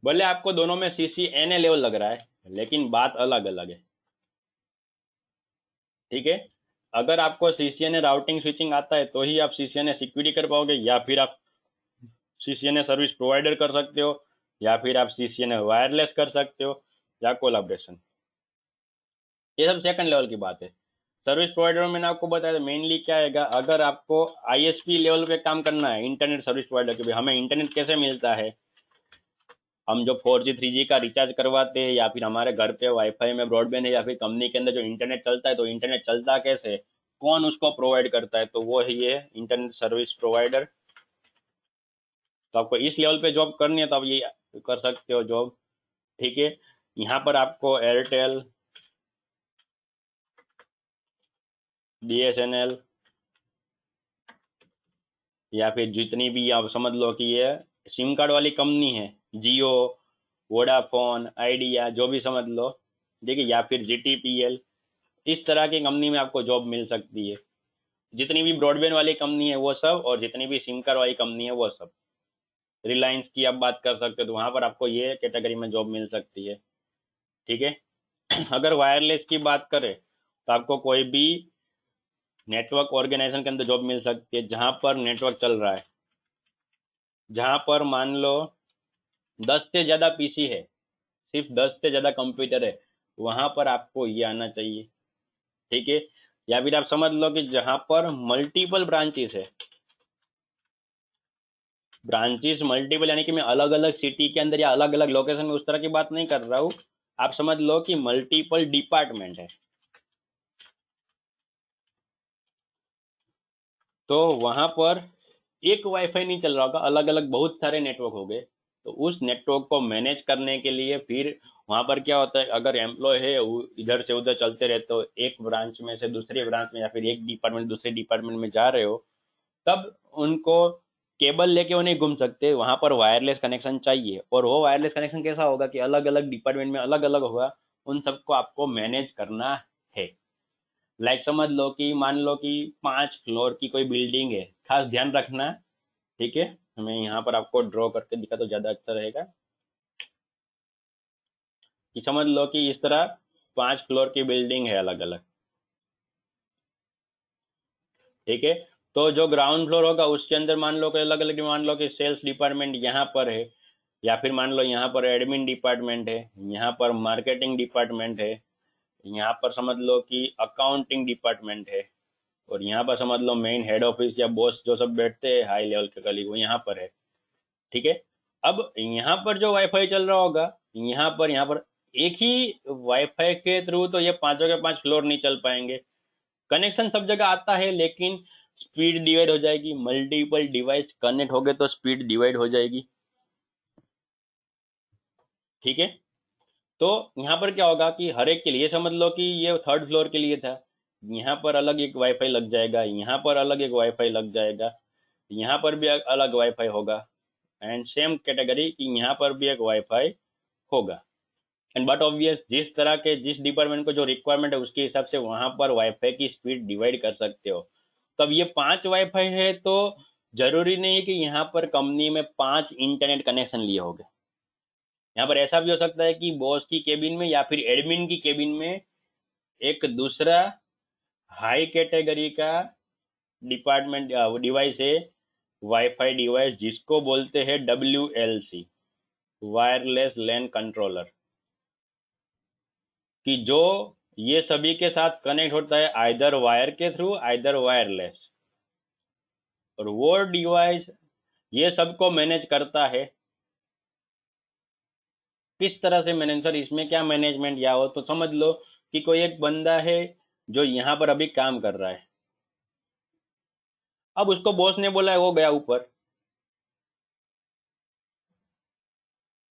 भले आपको दोनों में सीसीएनए लेवल लग रहा है, लेकिन बात अलग अलग है। ठीक है, अगर आपको सीसीएनए राउटिंग स्विचिंग आता है तो ही आप सीसीएनए सिक्योरिटी कर पाओगे, या फिर आप सीसीएनए सर्विस प्रोवाइडर कर सकते हो, या फिर आप सीसीएनए वायरलेस कर सकते हो, या कोलाब्रेशन। ये सब सेकंड लेवल की बात है। सर्विस प्रोवाइडर में मैंने आपको बताया मेनली क्या आएगा, अगर आपको आईएसपी लेवल पे काम करना है, इंटरनेट सर्विस प्रोवाइडर के भी, हमें इंटरनेट कैसे मिलता है, हम जो 4G 3G का रिचार्ज करवाते हैं, या फिर हमारे घर पे वाईफाई में ब्रॉडबैंड है, या फिर कंपनी के अंदर जो इंटरनेट चलता है, तो इंटरनेट चलता कैसे, कौन उसको प्रोवाइड करता है, तो वो है ये इंटरनेट सर्विस प्रोवाइडर। तो आपको इस लेवल पे जॉब करनी है तो आप ये कर सकते हो जॉब। ठीक है, यहाँ पर आपको एयरटेल, बीएसएनएल, या फिर जितनी भी आप समझ लो कि ये सिम कार्ड वाली कंपनी है, जियो, वोडाफोन, आइडिया, जो भी समझ लो, ठीक है, या फिर जीटीपीएल, इस तरह की कंपनी में आपको जॉब मिल सकती है। जितनी भी ब्रॉडबैंड वाली कंपनी है वो सब, और जितनी भी सिम कार्ड वाली कंपनी है वो सब, रिलायंस की आप बात कर सकते हो, तो वहाँ पर आपको ये कैटेगरी में जॉब मिल सकती है। ठीक है। अगर वायरलेस की बात करें तो आपको कोई भी नेटवर्क ऑर्गेनाइजेशन के अंदर जॉब मिल सकती है जहाँ पर नेटवर्क चल रहा है, जहाँ पर मान लो 10 से ज़्यादा पीसी है, सिर्फ 10 से ज़्यादा कंप्यूटर है, वहां पर आपको ये आना चाहिए। ठीक है, या फिर आप समझ लो कि जहां पर मल्टीपल ब्रांचेस है, ब्रांचेस मल्टीपल यानी कि मैं अलग अलग सिटी के अंदर या अलग अलग लोकेशन में उस तरह की बात नहीं कर रहा हूँ। आप समझ लो कि मल्टीपल डिपार्टमेंट है, तो वहां पर एक वाईफाई नहीं चल रहा होगा, अलग अलग बहुत सारे नेटवर्क हो गए। तो उस नेटवर्क को मैनेज करने के लिए फिर वहां पर क्या होता है, अगर एम्प्लॉय है इधर से उधर चलते रहते हो, एक ब्रांच में से दूसरी ब्रांच में या फिर एक डिपार्टमेंट दूसरे डिपार्टमेंट में जा रहे हो, तब उनको केबल लेके वो नहीं घूम सकते, वहां पर वायरलेस कनेक्शन चाहिए। और वो वायरलेस कनेक्शन कैसा होगा कि अलग अलग डिपार्टमेंट में अलग अलग होगा, उन सबको आपको मैनेज करना है। लाइक समझ लो कि मान लो कि 5 फ्लोर की कोई बिल्डिंग है, खास ध्यान रखना। ठीक है, मैं यहाँ पर आपको ड्रॉ करके दिखा तो ज़्यादा अच्छा रहेगा। कि समझ लो कि इस तरह 5 फ्लोर की बिल्डिंग है अलग अलग। ठीक है, तो जो ग्राउंड फ्लोर होगा उसके अंदर मान लो कि अलग अलग, मान लो कि सेल्स डिपार्टमेंट यहाँ पर है, या फिर मान लो यहाँ पर एडमिन डिपार्टमेंट है, यहाँ पर मार्केटिंग डिपार्टमेंट है, यहाँ पर समझ लो कि अकाउंटिंग डिपार्टमेंट है, और यहाँ पर समझ लो मेन हेड ऑफिस या बॉस जो सब बैठते हैं हाई लेवल के कलीग, वो यहाँ पर है। ठीक है, अब यहाँ पर जो वाईफाई चल रहा होगा, यहाँ पर एक ही वाईफाई के थ्रू तो ये पांचों के 5 फ्लोर नहीं चल पाएंगे। कनेक्शन सब जगह आता है, लेकिन स्पीड डिवाइड हो जाएगी, मल्टीपल डिवाइस कनेक्ट हो गए तो स्पीड डिवाइड हो जाएगी। ठीक है, तो यहाँ पर क्या होगा कि हर एक के लिए समझ लो कि ये 3rd फ्लोर के लिए था, यहाँ पर अलग एक वाईफाई लग जाएगा, यहाँ पर अलग एक वाईफाई लग जाएगा, यहाँ पर भी अलग वाईफाई होगा, एंड सेम कैटेगरी कि यहाँ पर भी एक वाईफाई होगा। एंड बट ऑब्वियस जिस तरह के जिस डिपार्टमेंट को जो रिक्वायरमेंट है उसके हिसाब से वहां पर वाईफाई की स्पीड डिवाइड कर सकते हो। तब ये 5 वाईफाई है तो जरूरी नहीं है कि यहाँ पर कंपनी में 5 इंटरनेट कनेक्शन लिए होंगे। यहाँ पर ऐसा भी हो सकता है कि बॉस की केबिन में या फिर एडमिन की केबिन में एक दूसरा हाई कैटेगरी का डिपार्टमेंट डिवाइस है, वाईफाई डिवाइस, जिसको बोलते हैं WLC, वायरलेस लैन कंट्रोलर, कि जो ये सभी के साथ कनेक्ट होता है आइदर वायर के थ्रू आइदर वायरलेस। और वो डिवाइस ये सबको मैनेज करता है। किस तरह से मैनेज, सर इसमें क्या मैनेजमेंट या हो, तो समझ लो कि कोई एक बंदा है जो यहाँ पर अभी काम कर रहा है, अब उसको बॉस ने बोला है, वो गया ऊपर।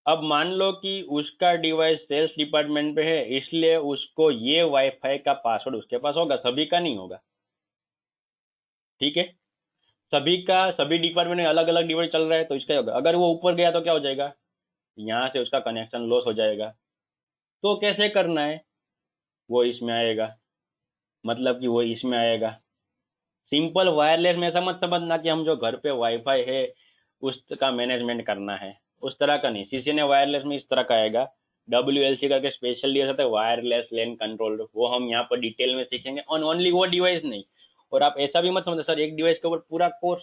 अब मान लो कि उसका डिवाइस सेल्स डिपार्टमेंट पे है, इसलिए उसको ये वाईफाई का पासवर्ड उसके पास होगा, सभी का नहीं होगा। ठीक है, सभी का सभी डिपार्टमेंट में अलग अलग डिवाइस चल रहा है तो इसका होगा। अगर वो ऊपर गया तो क्या हो जाएगा, यहाँ से उसका कनेक्शन लॉस हो जाएगा। तो कैसे करना है, वो इसमें आएगा, मतलब कि वो इसमें आएगा। सिंपल वायरलेस में ऐसा मत समझना कि हम जो घर पे वाईफाई है उसका मैनेजमेंट करना है, उस तरह का नहीं। सीसीएनए वायरलेस में इस तरह का आएगा, WLC करके स्पेशल डिवाइस आता है, वायरलेस लैन कंट्रोल, वो हम यहाँ पर डिटेल में सीखेंगे, ऑन ओनली वो डिवाइस नहीं। और आप ऐसा भी मत समझो सर एक डिवाइस के ऊपर पूरा कोर्स।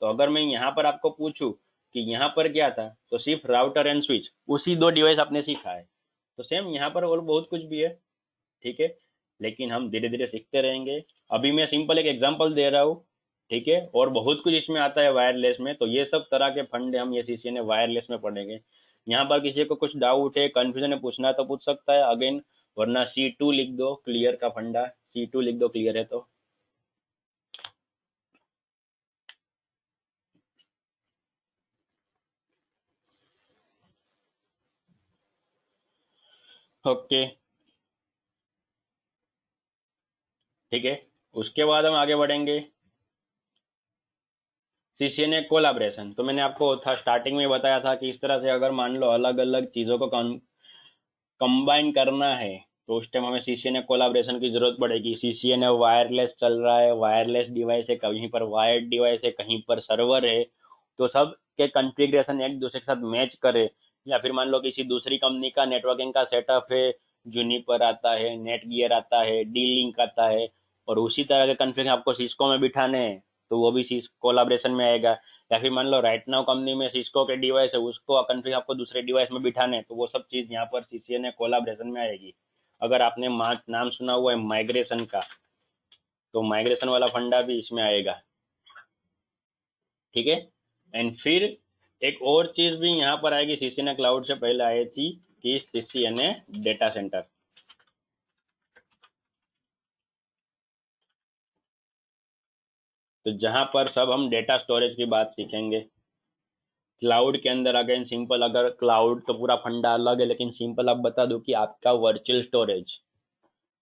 तो अगर मैं यहाँ पर आपको पूछूं कि यहाँ पर क्या था, तो सिर्फ राउटर एंड स्विच, उसी 2 डिवाइस आपने सीखा है। तो सेम यहाँ पर और बहुत कुछ भी है। ठीक है, लेकिन हम धीरे धीरे सीखते रहेंगे। अभी मैं सिंपल एक एग्जांपल दे रहा हूँ। ठीक है, और बहुत कुछ इसमें आता है वायरलेस में, तो ये सब तरह के फंडे हम ये सीसीएनए वायरलेस में पढ़ेंगे। यहाँ पर किसी को कुछ डाउट है, कंफ्यूजन है, पूछना है तो पूछ सकता है अगेन, वरना C2 लिख दो, क्लियर का फंडा C2 लिख दो, क्लियर है तो। ओके, ठीक है, उसके बाद हम आगे बढ़ेंगे। सीसीएनए कोलाब्रेशन, तो मैंने आपको था स्टार्टिंग में बताया था कि इस तरह से अगर मान लो अलग अलग चीज़ों को कंबाइन करना है तो उस टाइम हमें सीसीएनए कोलाब्रेशन की जरूरत पड़ेगी। सीसीएनए वायरलेस चल रहा है, वायरलेस डिवाइस है, कहीं पर वायर्ड डिवाइस है, कहीं पर सर्वर है, तो सब के कॉन्फ़िगरेशन एक दूसरे के साथ मैच करे। या फिर मान लो किसी दूसरी कंपनी का नेटवर्किंग का सेटअप है, जूनिपर आता है, नेट गियर आता है, डी लिंक आता है, और उसी तरह के कॉन्फ़िगरेशन आपको सिस्को में बिठाने हैं, तो वो भी कोलाब्रेशन में आएगा। या फिर मान लो राइट नाउ कंपनी में सिस्को के डिवाइस है, उसको कॉन्फ़िग आपको दूसरे डिवाइस में बिठाने, तो वो सब चीज़ यहाँ पर सीसीएनए कोलाब्रेशन में आएगी। अगर आपने नाम सुना हुआ है माइग्रेशन का, तो माइग्रेशन वाला फंडा भी इसमें आएगा। ठीक है। एंड फिर एक और चीज भी यहाँ पर आएगी, सीसीएनए क्लाउड से पहले आई थी कि सीसीएनए डेटा सेंटर। तो जहां पर सब हम डेटा स्टोरेज की बात सीखेंगे। क्लाउड के अंदर अगेन सिंपल, अगर क्लाउड तो पूरा फंडा अलग है, लेकिन सिंपल आप बता दूं कि आपका वर्चुअल स्टोरेज,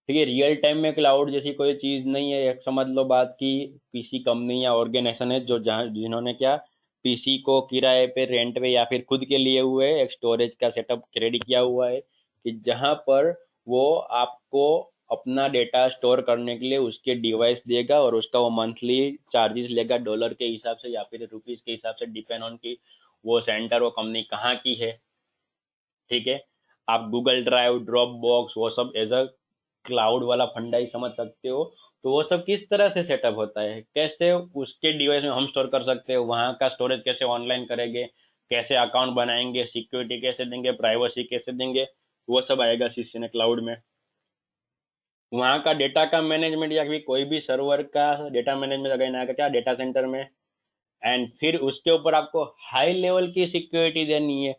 ठीक है। रियल टाइम में क्लाउड जैसी कोई चीज नहीं है। एक समझ लो बात की पीसी कंपनी या ऑर्गेनाइजेशन है जो जहाँ जिन्होंने क्या पीसी को किराए पे, रेंट पे या फिर खुद के लिए हुए एक स्टोरेज का सेटअप रेडी किया हुआ है, कि जहाँ पर वो आपको अपना डेटा स्टोर करने के लिए उसके डिवाइस देगा और उसका वो मंथली चार्जेस लेगा, डॉलर के हिसाब से या फिर रुपीज के हिसाब से, डिपेंड ऑन की वो सेंटर, वो कंपनी कहाँ की है। ठीक है। आप गूगल ड्राइव, ड्रॉप बॉक्स, वो सब एज अ क्लाउड वाला फंडा ही समझ सकते हो। तो वो सब किस तरह से सेटअप होता है, कैसे उसके डिवाइस में हम स्टोर कर सकते हो, वहाँ का स्टोरेज कैसे ऑनलाइन करेंगे, कैसे अकाउंट बनाएंगे, सिक्योरिटी कैसे देंगे, प्राइवेसी कैसे देंगे, वो सब आएगा सीसीएनए क्लाउड में। वहाँ का डेटा का मैनेजमेंट या फिर कोई भी सर्वर का डेटा मैनेजमेंट अगर आएगा क्या डेटा सेंटर में। एंड फिर उसके ऊपर आपको हाई लेवल की सिक्योरिटी देनी है,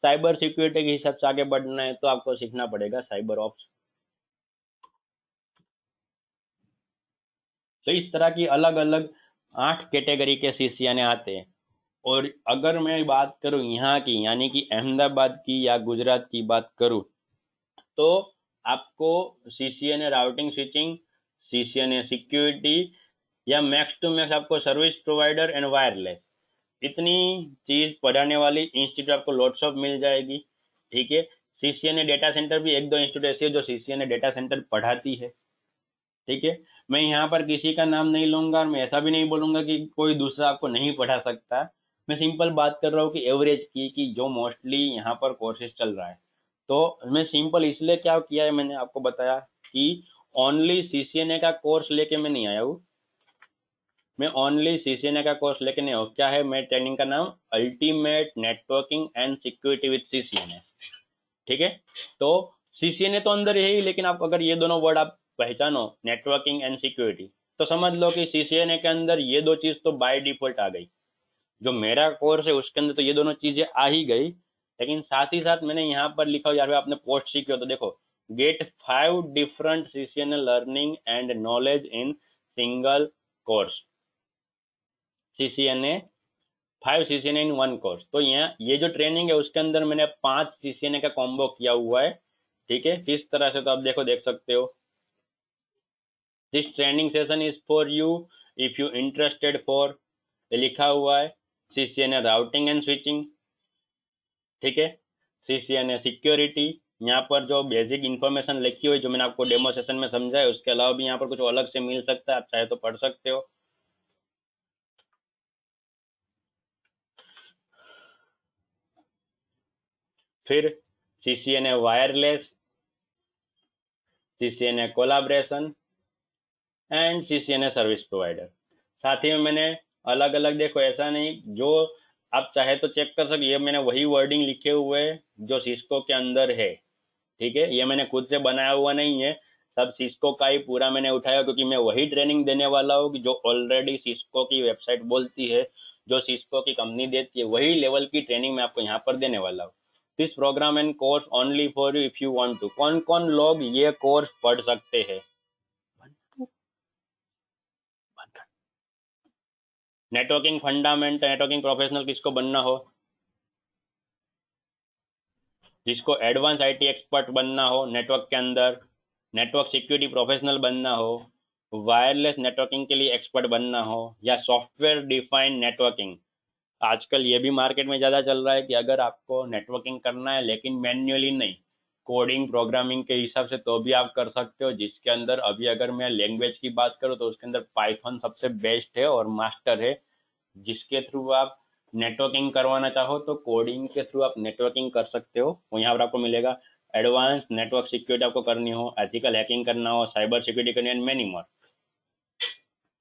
साइबर सिक्योरिटी के हिसाब से आगे बढ़ना है, तो आपको सीखना पड़ेगा साइबर ऑप्स। तो इस तरह की अलग अलग 8 कैटेगरी के सीसीएनए आते हैं। और अगर मैं बात करूं यहाँ की, यानी कि अहमदाबाद की या गुजरात की बात करूं, तो आपको CCNA routing switching, CCNA security, या मैक्स टू मैक्स आपको सर्विस प्रोवाइडर एंड वायरलेस, इतनी चीज पढ़ाने वाली इंस्टीट्यूट आपको लॉट्स ऑफ मिल जाएगी। ठीक है। सीसीएनए डेटा सेंटर भी एक दो इंस्टीट्यूट ऐसी है जो सीसीएनए डेटा सेंटर पढ़ाती है। ठीक है। मैं यहाँ पर किसी का नाम नहीं लूंगा और मैं ऐसा भी नहीं बोलूंगा कि कोई दूसरा आपको नहीं पढ़ा सकता। मैं सिंपल बात कर रहा हूँ कि एवरेज की, कि जो मोस्टली यहाँ पर कोर्सेज चल रहा है। तो मैं सिंपल इसलिए क्या किया है, मैंने आपको बताया कि ओनली सीसीएनए का कोर्स लेके मैं नहीं आया हूँ। मैं ओनली सीसीएनए का कोर्स लेके नहीं हूँ। क्या है मेरे ट्रेनिंग का नाम? Ultimate networking and security with CCNA. ठीक है। तो सीसीएनए तो अंदर है ही, लेकिन आप अगर ये दोनों वर्ड आप पहचानो, नेटवर्किंग एंड सिक्योरिटी, तो समझ लो कि सीसीएनए के अंदर ये दो चीज तो बाय डिफॉल्ट आ गई। जो मेरा कोर्स है उसके अंदर तो ये दोनों चीजें आ ही गई, लेकिन साथ ही साथ मैंने यहाँ पर लिखा हो, यार आपने पोस्ट सीखी हो तो देखो, get 5 different CCNA learning and knowledge in single course, CCNA 5 CCNA in 1 course. तो यहाँ ये जो ट्रेनिंग है उसके अंदर मैंने 5 सीसीएनए का कॉम्बो किया हुआ है। ठीक है। किस तरह से, तो आप देखो, देख सकते हो, this training session is for you if you interested for, ये लिखा हुआ है, सीसीएनए राउटिंग एंड स्विचिंग। ठीक है। सीसीएनए सिक्योरिटी, यहाँ पर जो बेसिक इन्फॉर्मेशन लिखी हुई जो मैंने आपको डेमो सेशन में समझाया, उसके अलावा भी यहाँ पर कुछ अलग से मिल सकता है, आप चाहे तो पढ़ सकते हो। फिर CCNA wireless, CCNA collaboration and CCNA service provider. साथ ही में मैंने अलग अलग, देखो ऐसा नहीं, जो आप चाहे तो चेक कर सकते, ये मैंने वही वर्डिंग लिखे हुए जो सिस्को के अंदर है। ठीक है। ये मैंने खुद से बनाया हुआ नहीं है, सब सिस्को का ही पूरा मैंने उठाया, क्योंकि मैं वही ट्रेनिंग देने वाला हूँ कि जो ऑलरेडी सिस्को की वेबसाइट बोलती है, जो सिस्को की कंपनी देती है, वही लेवल की ट्रेनिंग मैं आपको यहाँ पर देने वाला हूँ। This program and course only for you if you want to. कौन कौन लोग ये कोर्स पढ़ सकते हैं? नेटवर्किंग फंडामेंट, नेटवर्किंग प्रोफेशनल किसको बनना हो, जिसको एडवांस आईटी एक्सपर्ट बनना हो नेटवर्क के अंदर, नेटवर्क सिक्योरिटी प्रोफेशनल बनना हो, वायरलेस नेटवर्किंग के लिए एक्सपर्ट बनना हो, या सॉफ्टवेयर डिफाइंड नेटवर्किंग। आजकल ये भी मार्केट में ज़्यादा चल रहा है कि अगर आपको नेटवर्किंग करना है लेकिन मैन्युअली नहीं, कोडिंग प्रोग्रामिंग के हिसाब से, तो भी आप कर सकते हो। जिसके अंदर अभी अगर मैं लैंग्वेज की बात करूँ तो उसके अंदर पाइथन सबसे बेस्ट है और मास्टर है, जिसके थ्रू आप नेटवर्किंग करवाना चाहो तो कोडिंग के थ्रू आप नेटवर्किंग कर सकते हो। वो यहाँ पर आपको मिलेगा। एडवांस नेटवर्क सिक्योरिटी आपको करनी हो, एथिकल हैकिंग करना हो, साइबर सिक्योरिटी करनी है, मेनी मोर।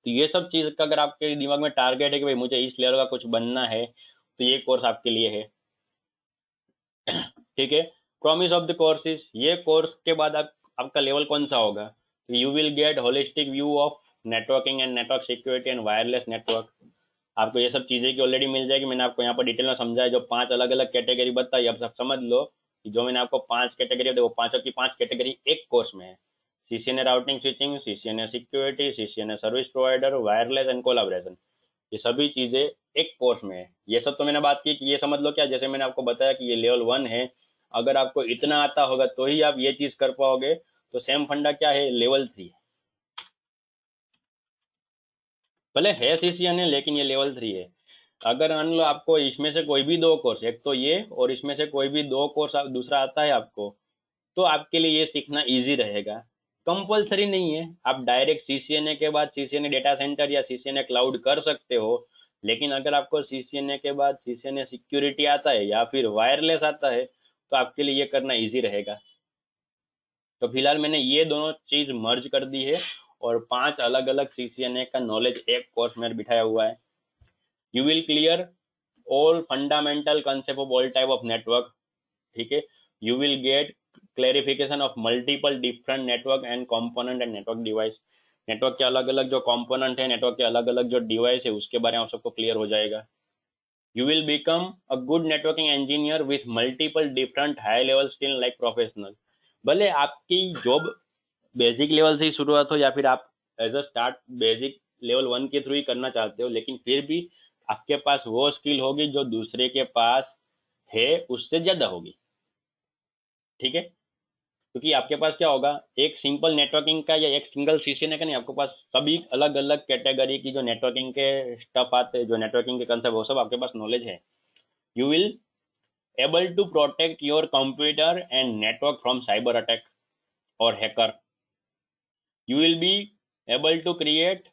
तो ये सब चीज़ का अगर आपके दिमाग में टारगेट है कि भाई मुझे इस लेवल का कुछ बनना है, तो ये कोर्स आपके लिए है। ठीक है। प्रॉमिस ऑफ द कोर्सेज, ये कोर्स के बाद आप आपका लेवल कौन सा होगा? You will get holistic view of networking and network security and wireless network. आपको ये सब चीज़ें की ऑलरेडी मिल जाएगी, मैंने आपको यहाँ पर डिटेल में समझाया, जो 5 अलग अलग कैटेगरी बताई। अब सब समझ लो कि जो मैंने आपको 5 कैटेगरी बताई वो पांचों की 5 कैटेगरी एक कोर्स में है। CCNA routing switching, CCNA security, CCNA service provider, wireless and collaboration, ये सभी चीज़ें एक कोर्स में है। ये सब तो मैंने बात की कि ये समझ लो क्या, जैसे मैंने आपको बताया कि ये लेवल 1 है, अगर आपको इतना आता होगा तो ही आप ये चीज़ कर पाओगे। तो सेम फंडा क्या है, लेवल 3, भले है सीसीएनए लेकिन ये लेवल 3 है। अगर मान लो आपको इसमें से कोई भी 2 कोर्स, एक तो ये और इसमें से कोई भी 2 कोर्स दूसरा आता है आपको, तो आपके लिए ये सीखना इजी रहेगा। कंपलसरी नहीं है, आप डायरेक्ट सीसीएनए के बाद सीसीएनए डेटा सेंटर या सीसीएनए क्लाउड कर सकते हो। लेकिन अगर आपको सीसीएनए के बाद सीसीएनए सिक्योरिटी आता है या फिर वायरलेस आता है तो आपके लिए ये करना इजी रहेगा। तो फिलहाल मैंने ये दोनों चीज मर्ज कर दी है और 5 अलग अलग सीसीएनए का नॉलेज एक कोर्स में बिठाया हुआ है। You will clear all fundamental concept of all type of network, ठीक है। You will get clarification of multiple different network and component and network device, network के अलग अलग जो कंपोनेंट है, नेटवर्क के अलग अलग जो डिवाइस है, उसके बारे में आप सबको क्लियर हो जाएगा। You will become a good networking engineer with multiple different high level skill like professional. भले आपकी जॉब बेसिक लेवल से ही शुरुआत हो या फिर आप as a start basic level 1 के थ्रू ही करना चाहते हो, लेकिन फिर भी आपके पास वो स्किल होगी जो दूसरे के पास है उससे ज्यादा होगी, ठीक है। क्योंकि आपके पास क्या होगा, एक सिंपल नेटवर्किंग का या एक सिंगल सीसीएनए का नहीं, आपके पास सभी अलग अलग कैटेगरी की जो नेटवर्किंग के स्टफ आते हैं, जो नेटवर्किंग के कंसेप्ट, वो सब आपके पास नॉलेज है। You will able to protect your computer and network from cyber attack और hacker. You will be able to create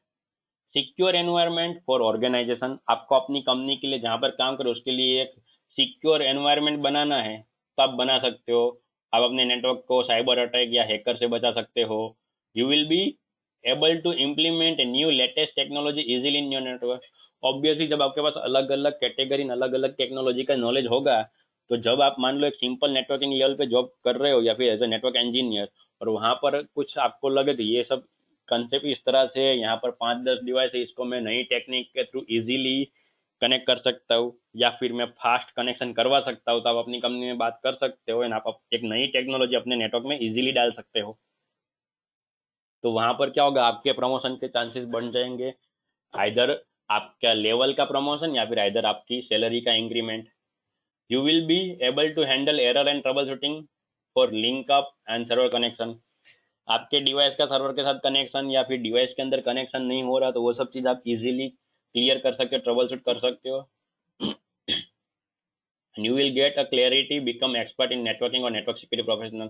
secure environment for organization. आपको अपनी कंपनी के लिए जहां पर काम करो उसके लिए एक सिक्योर एनवायरनमेंट बनाना है तो आप बना सकते हो। आप अपने नेटवर्क को साइबर अटैक या हैकर से बचा सकते हो। You will be able to implement new latest technology easily in your network. Obviously जब आपके पास अलग अलग कैटेगरी अलग अलग टेक्नोलॉजी का नॉलेज होगा, तो जब आप मान लो एक सिंपल नेटवर्किंग लेवल पे जॉब कर रहे हो या फिर एज ए नेटवर्क इंजीनियर, और वहां पर कुछ आपको लगे तो ये सब कंसेप्ट इस तरह से, यहाँ पर 5-10 डिवाइस है, इसको मैं नई टेक्निक के थ्रू इजीली कनेक्ट कर सकता हूँ या फिर मैं फास्ट कनेक्शन करवा सकता हूँ, तो आप अपनी कंपनी में बात कर सकते हो एंड आप एक नई टेक्नोलॉजी अपने नेटवर्क में इजीली डाल सकते हो। तो वहां पर क्या होगा, आपके प्रमोशन के चांसेस बढ़ जाएंगे, आइदर आपका लेवल का प्रमोशन या फिर आइदर आपकी सैलरी का increment. You will be able to handle error and troubleshooting for link up and server connection. आपके डिवाइस का सर्वर के साथ कनेक्शन या फिर डिवाइस के अंदर कनेक्शन नहीं हो रहा, तो वो सब चीज़ आप इजीली क्लियर कर सकते हो, ट्रबल शूट कर सकते हो। You will get a clarity, become expert in networking और नेटवर्क सिक्योरिटी प्रोफेशनल।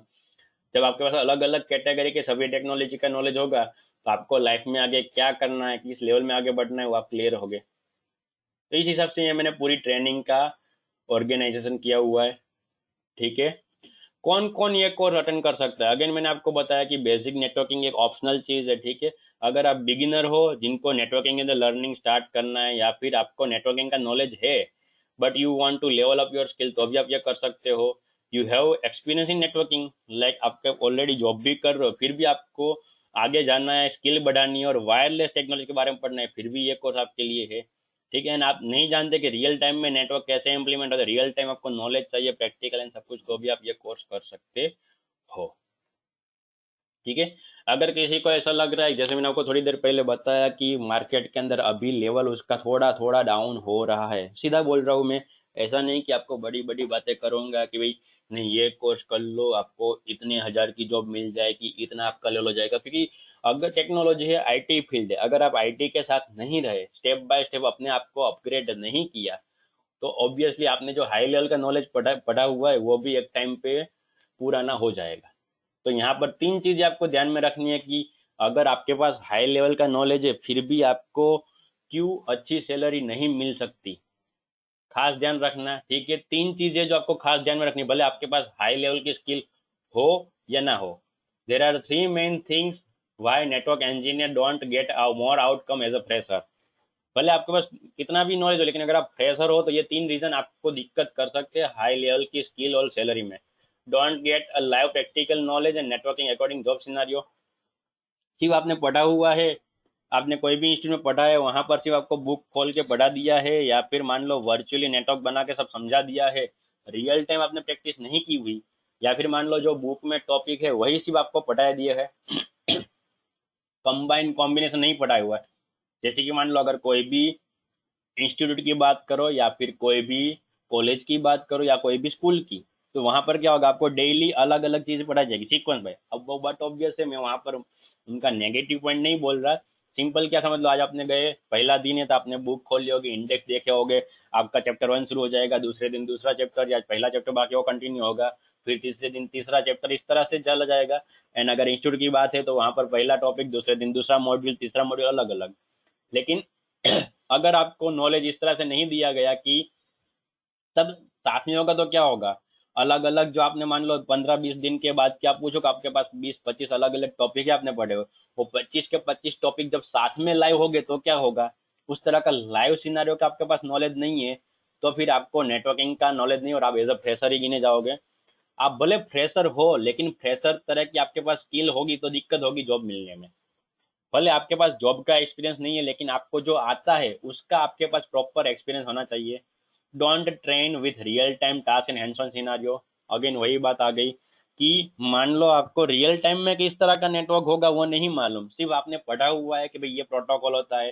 जब आपके पास अलग अलग कैटेगरी के सभी टेक्नोलॉजी का नॉलेज होगा तो आपको लाइफ में आगे क्या करना है, किस लेवल में आगे बढ़ना है, वो आप क्लियर होगे। तो इस हिसाब से ये मैंने पूरी ट्रेनिंग का ऑर्गेनाइजेशन किया हुआ है, ठीक है। कौन कौन ये कोर्स अटेंड कर सकता है? अगेन मैंने आपको बताया कि बेसिक नेटवर्किंग एक ऑप्शनल चीज है, ठीक है। अगर आप बिगिनर हो, जिनको नेटवर्किंग के अंदर लर्निंग स्टार्ट करना है, या फिर आपको नेटवर्किंग का नॉलेज है but you want to level up your skill, तो अभी आप ये कर सकते हो। You have experience in networking, like आप ऑलरेडी जॉब भी कर रहे हो, फिर भी आपको आगे जाना है, स्किल बढ़ानी है और वायरलेस टेक्नोलॉजी के बारे में पढ़ना है, फिर भी ये कोर्स आपके लिए है, ठीक है। एंड आप नहीं जानते कि रियल टाइम में नेटवर्क कैसे इंप्लीमेंट होता है, रियल टाइम आपको नॉलेज चाहिए प्रैक्टिकल एंड सब कुछ, तो भी आप ये कोर्स कर सकते हो, ठीक है। अगर किसी को ऐसा लग रहा है, जैसे मैंने आपको थोड़ी देर पहले बताया कि मार्केट के अंदर अभी लेवल उसका थोड़ा थोड़ा डाउन हो रहा है, सीधा बोल रहा हूँ मैं, ऐसा नहीं कि आपको बड़ी बड़ी बातें करूंगा कि भाई नहीं ये कोर्स कर लो आपको इतने हजार की जॉब मिल जाएगी, इतना आपका लेवल हो जाएगा। क्योंकि अगर टेक्नोलॉजी है, आईटी फील्ड है, अगर आप आईटी के साथ नहीं रहे, स्टेप बाय स्टेप अपने आप को अपग्रेड नहीं किया, तो ऑब्वियसली आपने जो हाई लेवल का नॉलेज पढ़ा पढ़ा हुआ है वो भी एक टाइम पे पूरा ना हो जाएगा। तो यहाँ पर 3 चीजें आपको ध्यान में रखनी है कि अगर आपके पास हाई लेवल का नॉलेज है फिर भी आपको क्यों अच्छी सैलरी नहीं मिल सकती, खास ध्यान रखना, ठीक है। 3 चीजें जो आपको खास ध्यान में रखनी, भले आपके पास हाई लेवल की स्किल हो या ना हो। There are 3 main things why network engineer don't get more outcome as a fresher. भले आपके पास कितना भी नॉलेज हो, लेकिन अगर आप फ्रेशर हो तो ये 3 रीजन आपको दिक्कत कर सकते हैं हाई लेवल की स्किल और सैलरी में। Don't get a live practical knowledge and networking according job scenario. सिर्फ आपने पढ़ा हुआ है, आपने कोई भी इंस्टीट्यूट में पढ़ा है, वहां पर सिर्फ आपको बुक खोल के पढ़ा दिया है, या फिर मान लो वर्चुअली नेटवर्क बना के सब समझा दिया है, रियल टाइम आपने प्रैक्टिस नहीं की हुई, या फिर मान लो जो बुक में टॉपिक है वही सिर्फ आपको पढ़ाया दिया है, कंबाइन कॉम्बिनेशन नहीं पढ़ाया हुआ है। जैसे कि मान लो अगर कोई भी इंस्टीट्यूट की बात करो, या फिर कोई भी कॉलेज की बात करो, या कोई भी स्कूल की, तो वहां पर क्या होगा, आपको डेली अलग अलग चीजें पढ़ाई जाएगी सीक्वेंस में। अब वो बात ऑब्वियस है, मैं वहां पर उनका नेगेटिव पॉइंट नहीं बोल रहा। सिंपल क्या समझ लो, आज आपने गए, पहला दिन है तो आपने बुक खोल ली होगी, इंडेक्स देखे होगे, आपका चैप्टर 1 शुरू हो जाएगा, दूसरे दिन दूसरा चैप्टर, या पहला चैप्टर बाकी वो कंटिन्यू होगा, फिर तीसरे दिन तीसरा चैप्टर, इस तरह से चला जाएगा। एंड अगर इंस्टीट्यूट की बात है तो वहां पर पहला टॉपिक, दूसरे दिन दूसरा मॉड्यूल, तीसरा मॉड्यूल, अलग अलग। लेकिन अगर आपको नॉलेज इस तरह से नहीं दिया गया कि सब साथ में होगा, तो क्या होगा, अलग अलग जो आपने मान लो 15-20 दिन के बाद क्या पूछो कि आपके पास 20-25 अलग अलग टॉपिक है आपने पढ़े हो, वो 25 के 25 टॉपिक जब साथ में लाइव होंगे तो क्या होगा, उस तरह का लाइव सिनारियो का आपके पास नॉलेज नहीं है, तो फिर आपको नेटवर्किंग का नॉलेज नहीं, और आप एज अ फ्रेशर ही गिने जाओगे। आप भले फ्रेशर हो, लेकिन फ्रेशर तरह की आपके पास स्किल होगी तो दिक्कत होगी जॉब मिलने में। भले आपके पास जॉब का एक्सपीरियंस नहीं है, लेकिन आपको जो आता है उसका आपके पास प्रॉपर एक्सपीरियंस होना चाहिए। Don't train with real time task and hands on scenario. Again वही बात आ गई कि मान लो आपको रियल टाइम में किस तरह का नेटवर्क होगा वो नहीं मालूम, सिर्फ आपने पढ़ा हुआ है कि भाई ये प्रोटोकॉल होता है,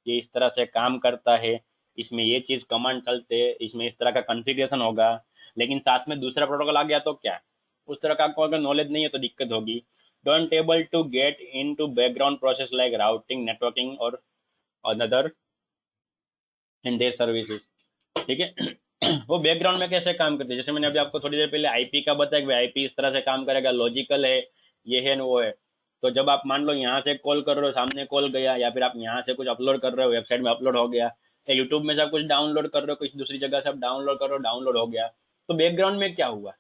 ये इस तरह से काम करता है, इसमें ये चीज कमांड चलते हैं, इसमें इस तरह का कॉन्फ़िगरेशन होगा, लेकिन साथ में दूसरा प्रोटोकॉल आ गया तो क्या, उस तरह का आपको अगर नॉलेज नहीं है तो दिक्कत होगी। Don't able to get in to background process like routing, networking और अनदर इन देयर सर्विसेज। ठीक है। वो बैकग्राउंड में कैसे काम करते हैं, जैसे मैंने अभी आपको थोड़ी देर पहले आईपी का बताया कि आईपी इस तरह से काम करेगा, लॉजिकल है, ये है न वो है। तो जब आप मान लो यहाँ से कॉल कर रहे हो, सामने कॉल गया, या फिर आप यहाँ से कुछ अपलोड कर रहे हो, वेबसाइट में अपलोड हो गया, या यूट्यूब में से आप कुछ डाउनलोड कर रहे हो, कुछ दूसरी जगह से आप डाउनलोड कर रहे हो, डाउनलोड हो गया, तो बैकग्राउंड में क्या हुआ,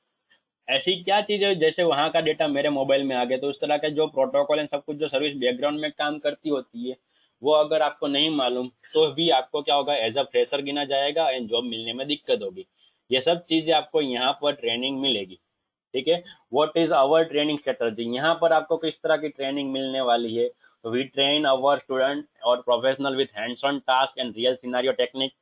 ऐसी क्या चीज है, जैसे वहां का डेटा मेरे मोबाइल में आ गया, तो उस तरह के जो प्रोटोकॉल है, सब कुछ जो सर्विस बैकग्राउंड में काम करती होती है, वो अगर आपको नहीं मालूम तो भी आपको क्या होगा, एज अ फ्रेशर गिना जाएगा एंड जॉब मिलने में दिक्कत होगी। ये सब चीजें आपको यहाँ पर ट्रेनिंग मिलेगी। ठीक है। What is our training strategy, यहाँ पर आपको किस तरह की ट्रेनिंग मिलने वाली है। वी ट्रेन अवर स्टूडेंट और professional with hands on task and real scenario technique.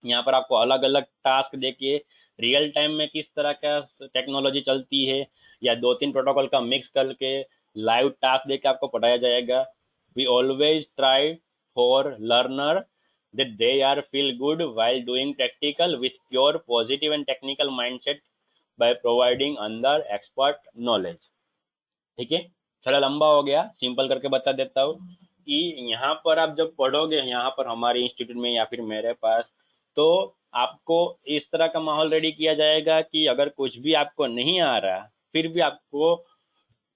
यहाँ पर आपको अलग अलग टास्क देके रियल टाइम में किस तरह का टेक्नोलॉजी चलती है, या 2-3 प्रोटोकॉल का मिक्स करके लाइव टास्क देके आपको पढ़ाया जाएगा। We always try for learner that they are feel good while doing practical with pure positive and technical mindset by providing under expert knowledge। ठीक है। थोड़ा लंबा हो गया, सिंपल करके बता देता हूँ कि यहाँ पर आप जब पढ़ोगे, यहाँ पर हमारे इंस्टीट्यूट में या फिर मेरे पास, तो आपको इस तरह का माहौल रेडी किया जाएगा कि अगर कुछ भी आपको नहीं आ रहा, फिर भी आपको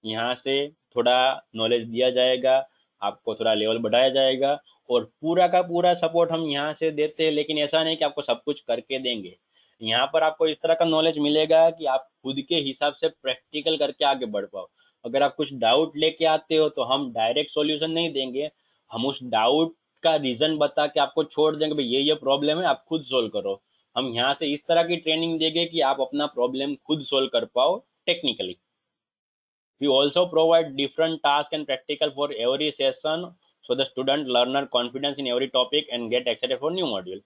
यहाँ से थोड़ा नॉलेज दिया जाएगा, आपको थोड़ा लेवल बढ़ाया जाएगा, और पूरा का पूरा सपोर्ट हम यहाँ से देते हैं। लेकिन ऐसा नहीं कि आपको सब कुछ करके देंगे, यहाँ पर आपको इस तरह का नॉलेज मिलेगा कि आप खुद के हिसाब से प्रैक्टिकल करके आगे बढ़ पाओ। अगर आप कुछ डाउट लेके आते हो तो हम डायरेक्ट सॉल्यूशन नहीं देंगे, हम उस डाउट का रीजन बता के आपको छोड़ देंगे, भाई ये प्रॉब्लम है, आप खुद सोल्व करो। हम यहाँ से इस तरह की ट्रेनिंग देंगे कि आप अपना प्रॉब्लम खुद सोल्व कर पाओ technically. We also provide different tasks and practical for every session, so the student learner confidence in every topic and get excited for new module।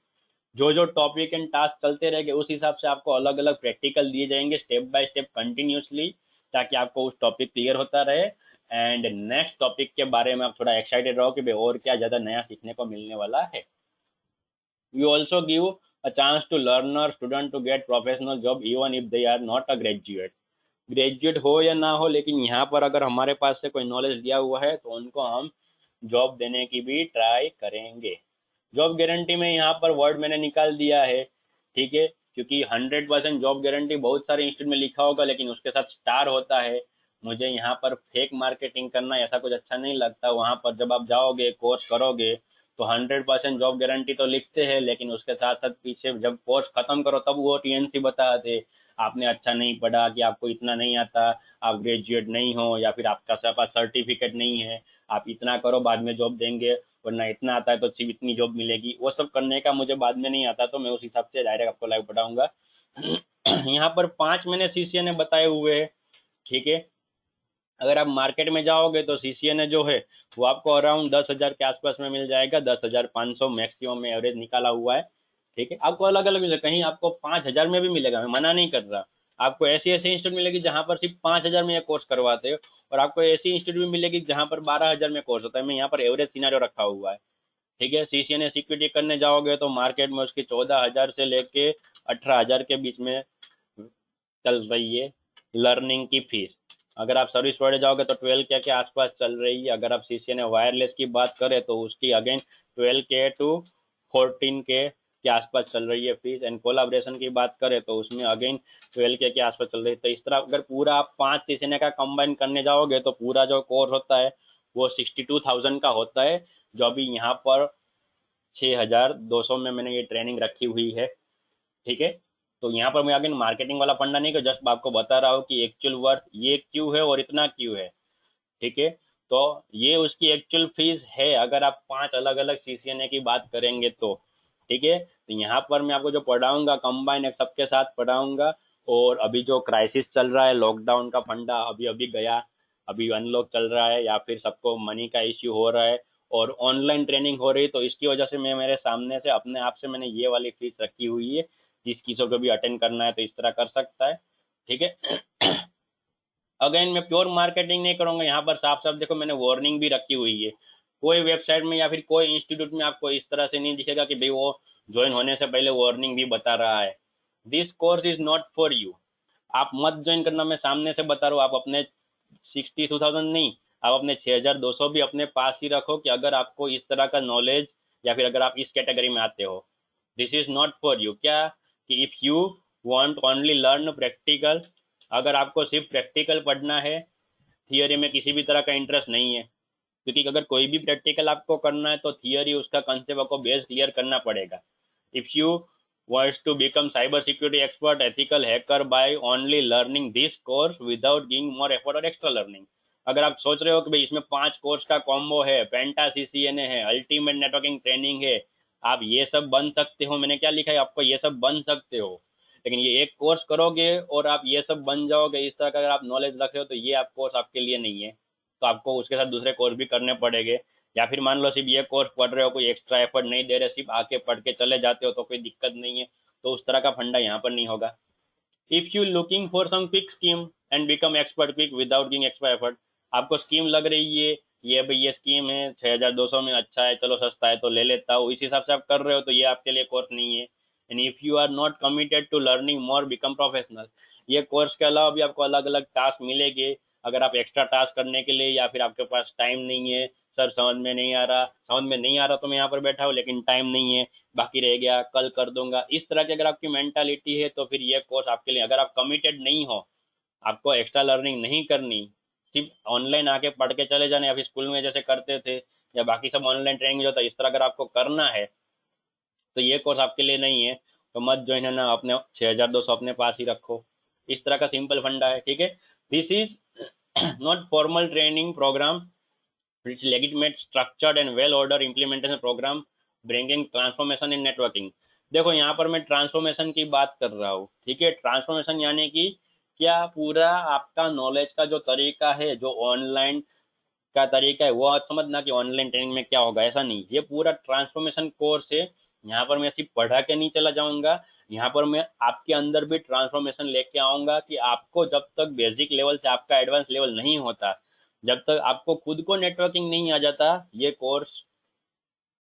जो जो टॉपिक एंड टास्क चलते रहेंगे उस हिसाब से आपको अलग अलग प्रैक्टिकल दिए जाएंगे स्टेप बाय स्टेप कंटिन्यूसली, ताकि आपको उस टॉपिक क्लियर होता रहे एंड नेक्स्ट टॉपिक के बारे में आप थोड़ा एक्साइटेड रहो कि भाई और क्या ज़्यादा नया सीखने को मिलने वाला है। We also give a chance to learner student to get professional job even if they are not a graduate। Graduate हो या ना हो, लेकिन यहाँ पर अगर हमारे पास से कोई नॉलेज दिया हुआ है तो उनको हम जॉब देने की भी ट्राई करेंगे। जॉब गारंटी में यहाँ पर वर्ड मैंने निकाल दिया है। ठीक है। क्योंकि 100% जॉब गारंटी बहुत सारे इंस्टीट्यूट में लिखा होगा, लेकिन उसके साथ स्टार होता है। मुझे यहाँ पर फेक मार्केटिंग करना ऐसा कुछ अच्छा नहीं लगता। वहाँ पर जब आप जाओगे कोर्स करोगे तो 100% जॉब गारंटी तो लिखते हैं, लेकिन उसके साथ साथ पीछे जब कोर्स खत्म करो तब वो टीएनसी बताते, आपने अच्छा नहीं पढ़ा, कि आपको इतना नहीं आता, आप ग्रेजुएट नहीं हो, या फिर आपका पास सर्टिफिकेट नहीं है, आप इतना करो बाद में जॉब देंगे, वरना इतना आता है तो सिर्फ इतनी जॉब मिलेगी। वो सब करने का मुझे बाद में नहीं आता, तो मैं उस हिसाब से डायरेक्ट आपको लाइव पढ़ाऊंगा। यहाँ पर 5 मैंने सीसीएनए बताए हुए हैं, ठीक है। अगर आप मार्केट में जाओगे तो सीसीएनए जो है वो आपको अराउंड 10,000 के आसपास में मिल जाएगा, 10,500 मैक्सिमम में एवरेज निकाला हुआ है, ठीक है। आपको अलग अलग मिलेगा, कहीं आपको 5,000 में भी मिलेगा, मैं मना नहीं कर रहा। आपको ऐसी ऐसी इंस्टीट्यूट मिलेगी जहाँ पर सिर्फ 5,000 में ये कोर्स करवाते हो, और आपको ऐसी इंस्टीट्यूट भी मिलेगी जहाँ पर 12,000 में कोर्स होता है। मैं यहाँ पर एवरेज सिनारियो रखा हुआ है, ठीक है। सीसीएनए सिक्योरिटी करने जाओगे तो मार्केट में उसकी 14,000 से लेके 18,000 के बीच में चल रही है लर्निंग की फीस। अगर आप सर्विस प्रोवाइडर जाओगे तो 12K के आसपास चल रही है। अगर आप सीसीएनए वायरलेस की बात करें तो उसकी अगेन 12K टू 14K के आसपास चल रही है फीस। एंड कोलाब्रेशन की बात करें तो उसमें अगेन 12K के आसपास चल रही है। तो इस तरह अगर पूरा आप 5 सीसीएनए का कंबाइन करने जाओगे तो पूरा जो कोर्स होता है वो 62,000 का होता है, जो अभी यहाँ पर 6,200 में मैंने ये ट्रेनिंग रखी हुई है, ठीक है। तो यहाँ पर मैं अगेन मार्केटिंग वाला फंडा नहीं कर, जस्ट आपको बता रहा हूँ कि एक्चुअल वर्थ ये क्यों है और इतना क्यों है, ठीक है। तो ये उसकी एक्चुअल फीस है अगर आप 5 अलग अलग सीसीएनए की बात करेंगे तो, ठीक है। तो यहाँ पर मैं आपको जो पढ़ाऊंगा कंबाइन एक सबके साथ पढ़ाऊंगा। और अभी जो क्राइसिस चल रहा है, लॉकडाउन का फंडा अभी अभी गया, अभी अनलॉक चल रहा है या फिर सबको मनी का इश्यू हो रहा है और ऑनलाइन ट्रेनिंग हो रही, तो इसकी वजह से मैं मेरे सामने से अपने आप से मैंने ये वाली फीस रखी हुई है। जिस किसी को भी अटेंड करना है तो इस तरह कर सकता है, ठीक है। अगेन मैं प्योर मार्केटिंग नहीं करूंगा, यहाँ पर साफ साफ देखो मैंने वार्निंग भी रखी हुई है। कोई वेबसाइट में या फिर कोई इंस्टीट्यूट में आपको इस तरह से नहीं दिखेगा कि भाई वो ज्वाइन होने से पहले वार्निंग भी बता रहा है, this course is not for you. आप मत ज्वाइन करना, मैं सामने से बता रहा हूँ। आप अपने 62,000 नहीं, आप अपने 6,200 भी अपने पास ही रखो कि अगर आपको इस तरह का नॉलेज या फिर अगर आप इस कैटेगरी में आते हो, this is not for you. क्या कि if you want only learn practical, अगर आपको सिर्फ प्रैक्टिकल पढ़ना है, थियोरी में किसी भी तरह का इंटरेस्ट नहीं है, क्योंकि अगर कोई भी प्रैक्टिकल आपको करना है तो थियोरी उसका कंसेप्ट आपको बेस क्लियर करना पड़ेगा। If you wants to become cyber security expert ethical hacker by only learning this course without giving more effort और extra learning, अगर आप सोच रहे हो कि भाई इसमें 5 कोर्स का कॉम्बो है, पेंटा सीसीएनए है, अल्टीमेट नेटवर्किंग ट्रेनिंग है, आप ये सब बन सकते हो, मैंने क्या लिखा है आपको, ये सब बन सकते हो, लेकिन ये एक कोर्स करोगे और आप ये सब बन जाओगे इस तरह का अगर आप नॉलेज रख रहे हो तो ये आप कोर्स आपके लिए नहीं है। तो आपको उसके साथ दूसरे कोर्स भी करने पड़ेंगे। या फिर मान लो सिर्फ ये कोर्स पढ़ रहे हो, कोई एक्स्ट्रा एफर्ट नहीं दे रहे, सिर्फ आके पढ़ के चले जाते हो तो कोई दिक्कत नहीं है, तो उस तरह का फंडा यहाँ पर नहीं होगा। If you looking for some quick scheme and become expert quick without giving extra effort, आपको स्कीम लग रही है ये भाई ये स्कीम है 6,200 में, अच्छा है चलो सस्ता है तो ले लेता हूँ, इस हिसाब से आप कर रहे हो तो ये आपके लिए कोर्स नहीं है। And if you are not committed to learning more become professional, ये कोर्स के अलावा भी आपको अलग अलग टास्क मिलेंगे। अगर आप एक्स्ट्रा टास्क करने के लिए या फिर आपके पास टाइम नहीं है, सर समझ में नहीं आ रहा, समझ में नहीं आ रहा तो मैं यहाँ पर बैठा हूँ लेकिन टाइम नहीं है, बाकी रह गया कल कर दूंगा, इस तरह की अगर आपकी मेंटालिटी है तो फिर ये कोर्स आपके लिए। अगर आप कमिटेड नहीं हो, आपको एक्स्ट्रा लर्निंग नहीं करनी, सिर्फ ऑनलाइन आके पढ़ के चले जाने या फिर स्कूल में जैसे करते थे या बाकी सब ऑनलाइन ट्रेनिंग जो था इस तरह अगर आपको करना है तो ये कोर्स आपके लिए नहीं है। तो मत ज्वाइन है ना, अपने 6,200 अपने पास ही रखो। इस तरह का सिंपल फंडा है, ठीक है। This is not formal training program, it's legitimate structured and well order implementation program bringing transformation in networking. देखो यहाँ पर मैं ट्रांसफॉर्मेशन की बात कर रहा हूँ, ठीक है। ट्रांसफॉर्मेशन यानी कि क्या पूरा आपका नॉलेज का जो तरीका है, जो ऑनलाइन का तरीका है वो आप समझना कि ऑनलाइन ट्रेनिंग में क्या होगा, ऐसा नहीं। ये पूरा ट्रांसफॉर्मेशन कोर्स है। यहाँ पर मैं सिर्फ पढ़ा के नहीं चला जाऊंगा, यहाँ पर मैं आपके अंदर भी ट्रांसफॉर्मेशन लेके आऊंगा कि आपको जब तक बेसिक लेवल से आपका एडवांस लेवल नहीं होता, जब तक आपको खुद को नेटवर्किंग नहीं आ जाता, ये कोर्स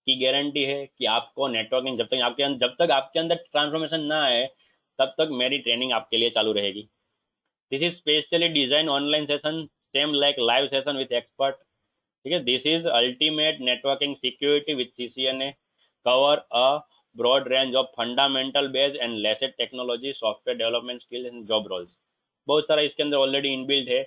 की गारंटी है कि आपको नेटवर्किंग जब तक आपके अंदर ट्रांसफॉर्मेशन ना आए तब तक मेरी ट्रेनिंग आपके लिए चालू रहेगी। This is specially design online session same like live session with expert, ठीक है। This is ultimate networking security with CCNA cover a broad range of fundamental base and latest technology software development skills and job roles. बहुत सारा इसके अंदर ऑलरेडी इनबिल्ट है,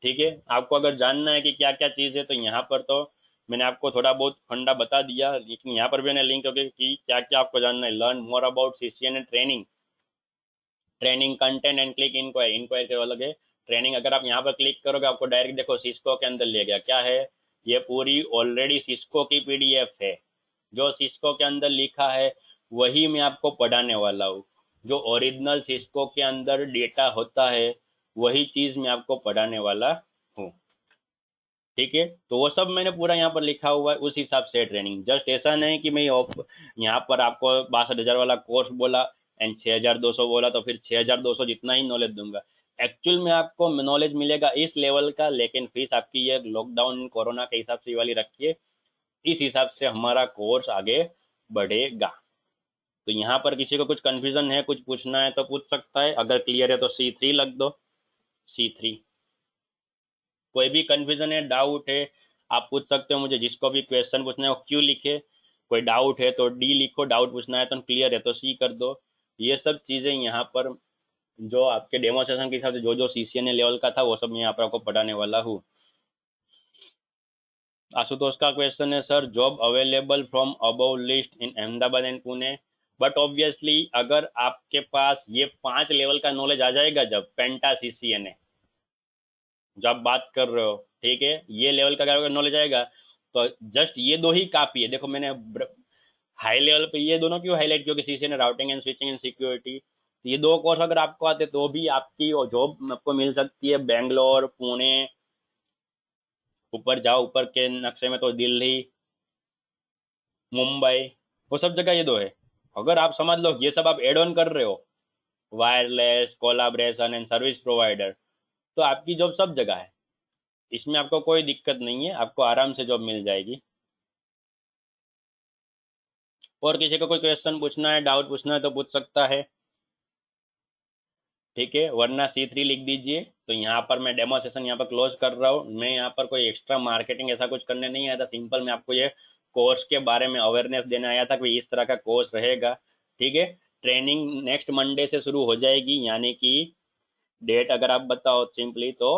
ठीक है। आपको अगर जानना है कि क्या क्या चीज़ है तो यहाँ पर तो मैंने आपको थोड़ा बहुत फंडा बता दिया, लेकिन यहाँ पर भी मैंने लिंक करके कि क्या क्या आपको जानना है। Learn more about CCNA training, training content and click inquiry, inquiry के अलग है ट्रेनिंग। अगर आप यहाँ पर क्लिक करोगे आपको डायरेक्ट देखो सिस्को के अंदर ले गया। क्या है ये, पूरी ऑलरेडी सिस्को की पीडीएफ है, जो सिस्को के अंदर लिखा है वही मैं आपको पढ़ाने वाला हूँ। जो ओरिजिनल सिस्को के अंदर डेटा होता है वही चीज मैं आपको पढ़ाने वाला हूँ। ठीक है, तो वो सब मैंने पूरा यहाँ पर लिखा हुआ है, उस हिसाब से ट्रेनिंग। जस्ट ऐसा नहीं कि मैं यहाँ पर आपको 62,000 वाला कोर्स बोला एंड 6,200 बोला तो फिर 6,200 जितना ही नॉलेज दूंगा। एक्चुअल में आपको नॉलेज मिलेगा इस लेवल का, लेकिन फीस आपकी ये लॉकडाउन कोरोना के हिसाब से ये वाली रखिए। इस हिसाब से हमारा कोर्स आगे बढ़ेगा। तो यहाँ पर किसी को कुछ कंफ्यूजन है, कुछ पूछना है तो पूछ सकता है। अगर क्लियर है तो C3 लग दो, C3। कोई भी कंफ्यूजन है, डाउट है, आप पूछ सकते हो मुझे। जिसको भी क्वेश्चन पूछना है वो क्यू लिखे, कोई डाउट है तो डी लिखो, डाउट पूछना है तो क्लियर है तो सी कर दो। ये सब चीज़ें यहाँ पर जो आपके डेमोस्ट्रेशन के हिसाब से जो जो CCNA लेवल का था वो सब मैं यहाँ पर आपको पढ़ाने वाला हूँ। आशुतोष का क्वेश्चन है, sir job available from above list in Ahmedabad and Pune. But obviously अगर आपके पास ये 5 लेवल का नॉलेज आ जाएगा, जब पेंटा CCNA जो आप बात कर रहे हो, ठीक है, ये लेवल का अगर नॉलेज आएगा तो जस्ट ये दो ही काफी है। देखो मैंने हाई लेवल पे ये दोनों क्यों हाईलाइट, क्योंकि CCNA routing and switching and security, ये दो कोर्स अगर आपको आते तो भी आपकी जॉब आपको मिल सकती है बेंगलोर, पुणे, ऊपर जाओ ऊपर के नक्शे में तो दिल्ली, मुंबई, वो सब जगह ये दो है। अगर आप समझ लो ये सब आप एड ऑन कर रहे हो, wireless collaboration and service provider, तो आपकी जॉब सब जगह है। इसमें आपको कोई दिक्कत नहीं है, आपको आराम से जॉब मिल जाएगी। और किसी को कोई क्वेश्चन पूछना है, डाउट पूछना है तो पूछ सकता है। ठीक है, वरना C3 लिख दीजिए। तो यहाँ पर मैं डेमो सेशन यहाँ पर क्लोज कर रहा हूँ। मैं यहाँ पर कोई एक्स्ट्रा मार्केटिंग ऐसा कुछ करने नहीं आया था, सिंपल मैं आपको ये कोर्स के बारे में अवेयरनेस देने आया था कि इस तरह का कोर्स रहेगा। ठीक है, ट्रेनिंग नेक्स्ट मंडे से शुरू हो जाएगी, यानी कि डेट अगर आप बताओ सिंपली तो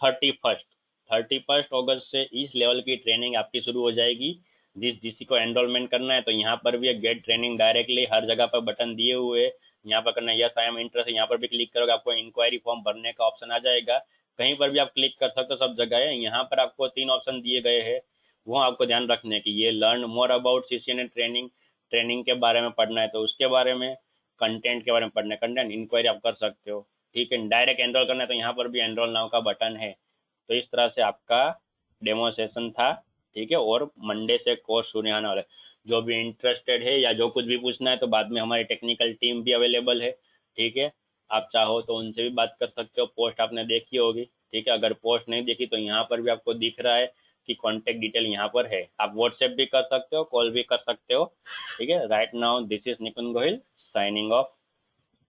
31 अगस्त से इस लेवल की ट्रेनिंग आपकी शुरू हो जाएगी। जिसी को एनरोलमेंट करना है तो यहाँ पर भी गेट ट्रेनिंग डायरेक्टली हर जगह पर बटन दिए हुए, यहाँ पर करना यस आई एम इंटरेस्ट, यहाँ पर भी क्लिक करोगे आपको इंक्वायरी फॉर्म भरने का ऑप्शन आ जाएगा। कहीं पर भी आप क्लिक कर सकते हो, सब जगह है। यहाँ पर आपको 3 ऑप्शन दिए गए हैं, वो आपको ध्यान रखने की। ये learn more about CCNA training, training के बारे में पढ़ना है तो उसके बारे में, कंटेंट के बारे में पढ़ना है, कंटेंट इंक्वायरी आप कर सकते हो। ठीक है, डायरेक्ट एनरोल करना है तो यहाँ पर भी एनरोल नाउ का बटन है। तो इस तरह से आपका डेमो सेशन था। ठीक है, और मंडे से कोर्स शुरू आने वाला है। जो भी इंटरेस्टेड है या जो कुछ भी पूछना है तो बाद में हमारी टेक्निकल टीम भी अवेलेबल है। ठीक है, आप चाहो तो उनसे भी बात कर सकते हो। पोस्ट आपने देखी होगी। ठीक है, अगर पोस्ट नहीं देखी तो यहाँ पर भी आपको दिख रहा है कि कॉन्टेक्ट डिटेल यहाँ पर है। आप व्हाट्सएप भी कर सकते हो, कॉल भी कर सकते हो। ठीक है, right now this is Nikunj Gohil signing off.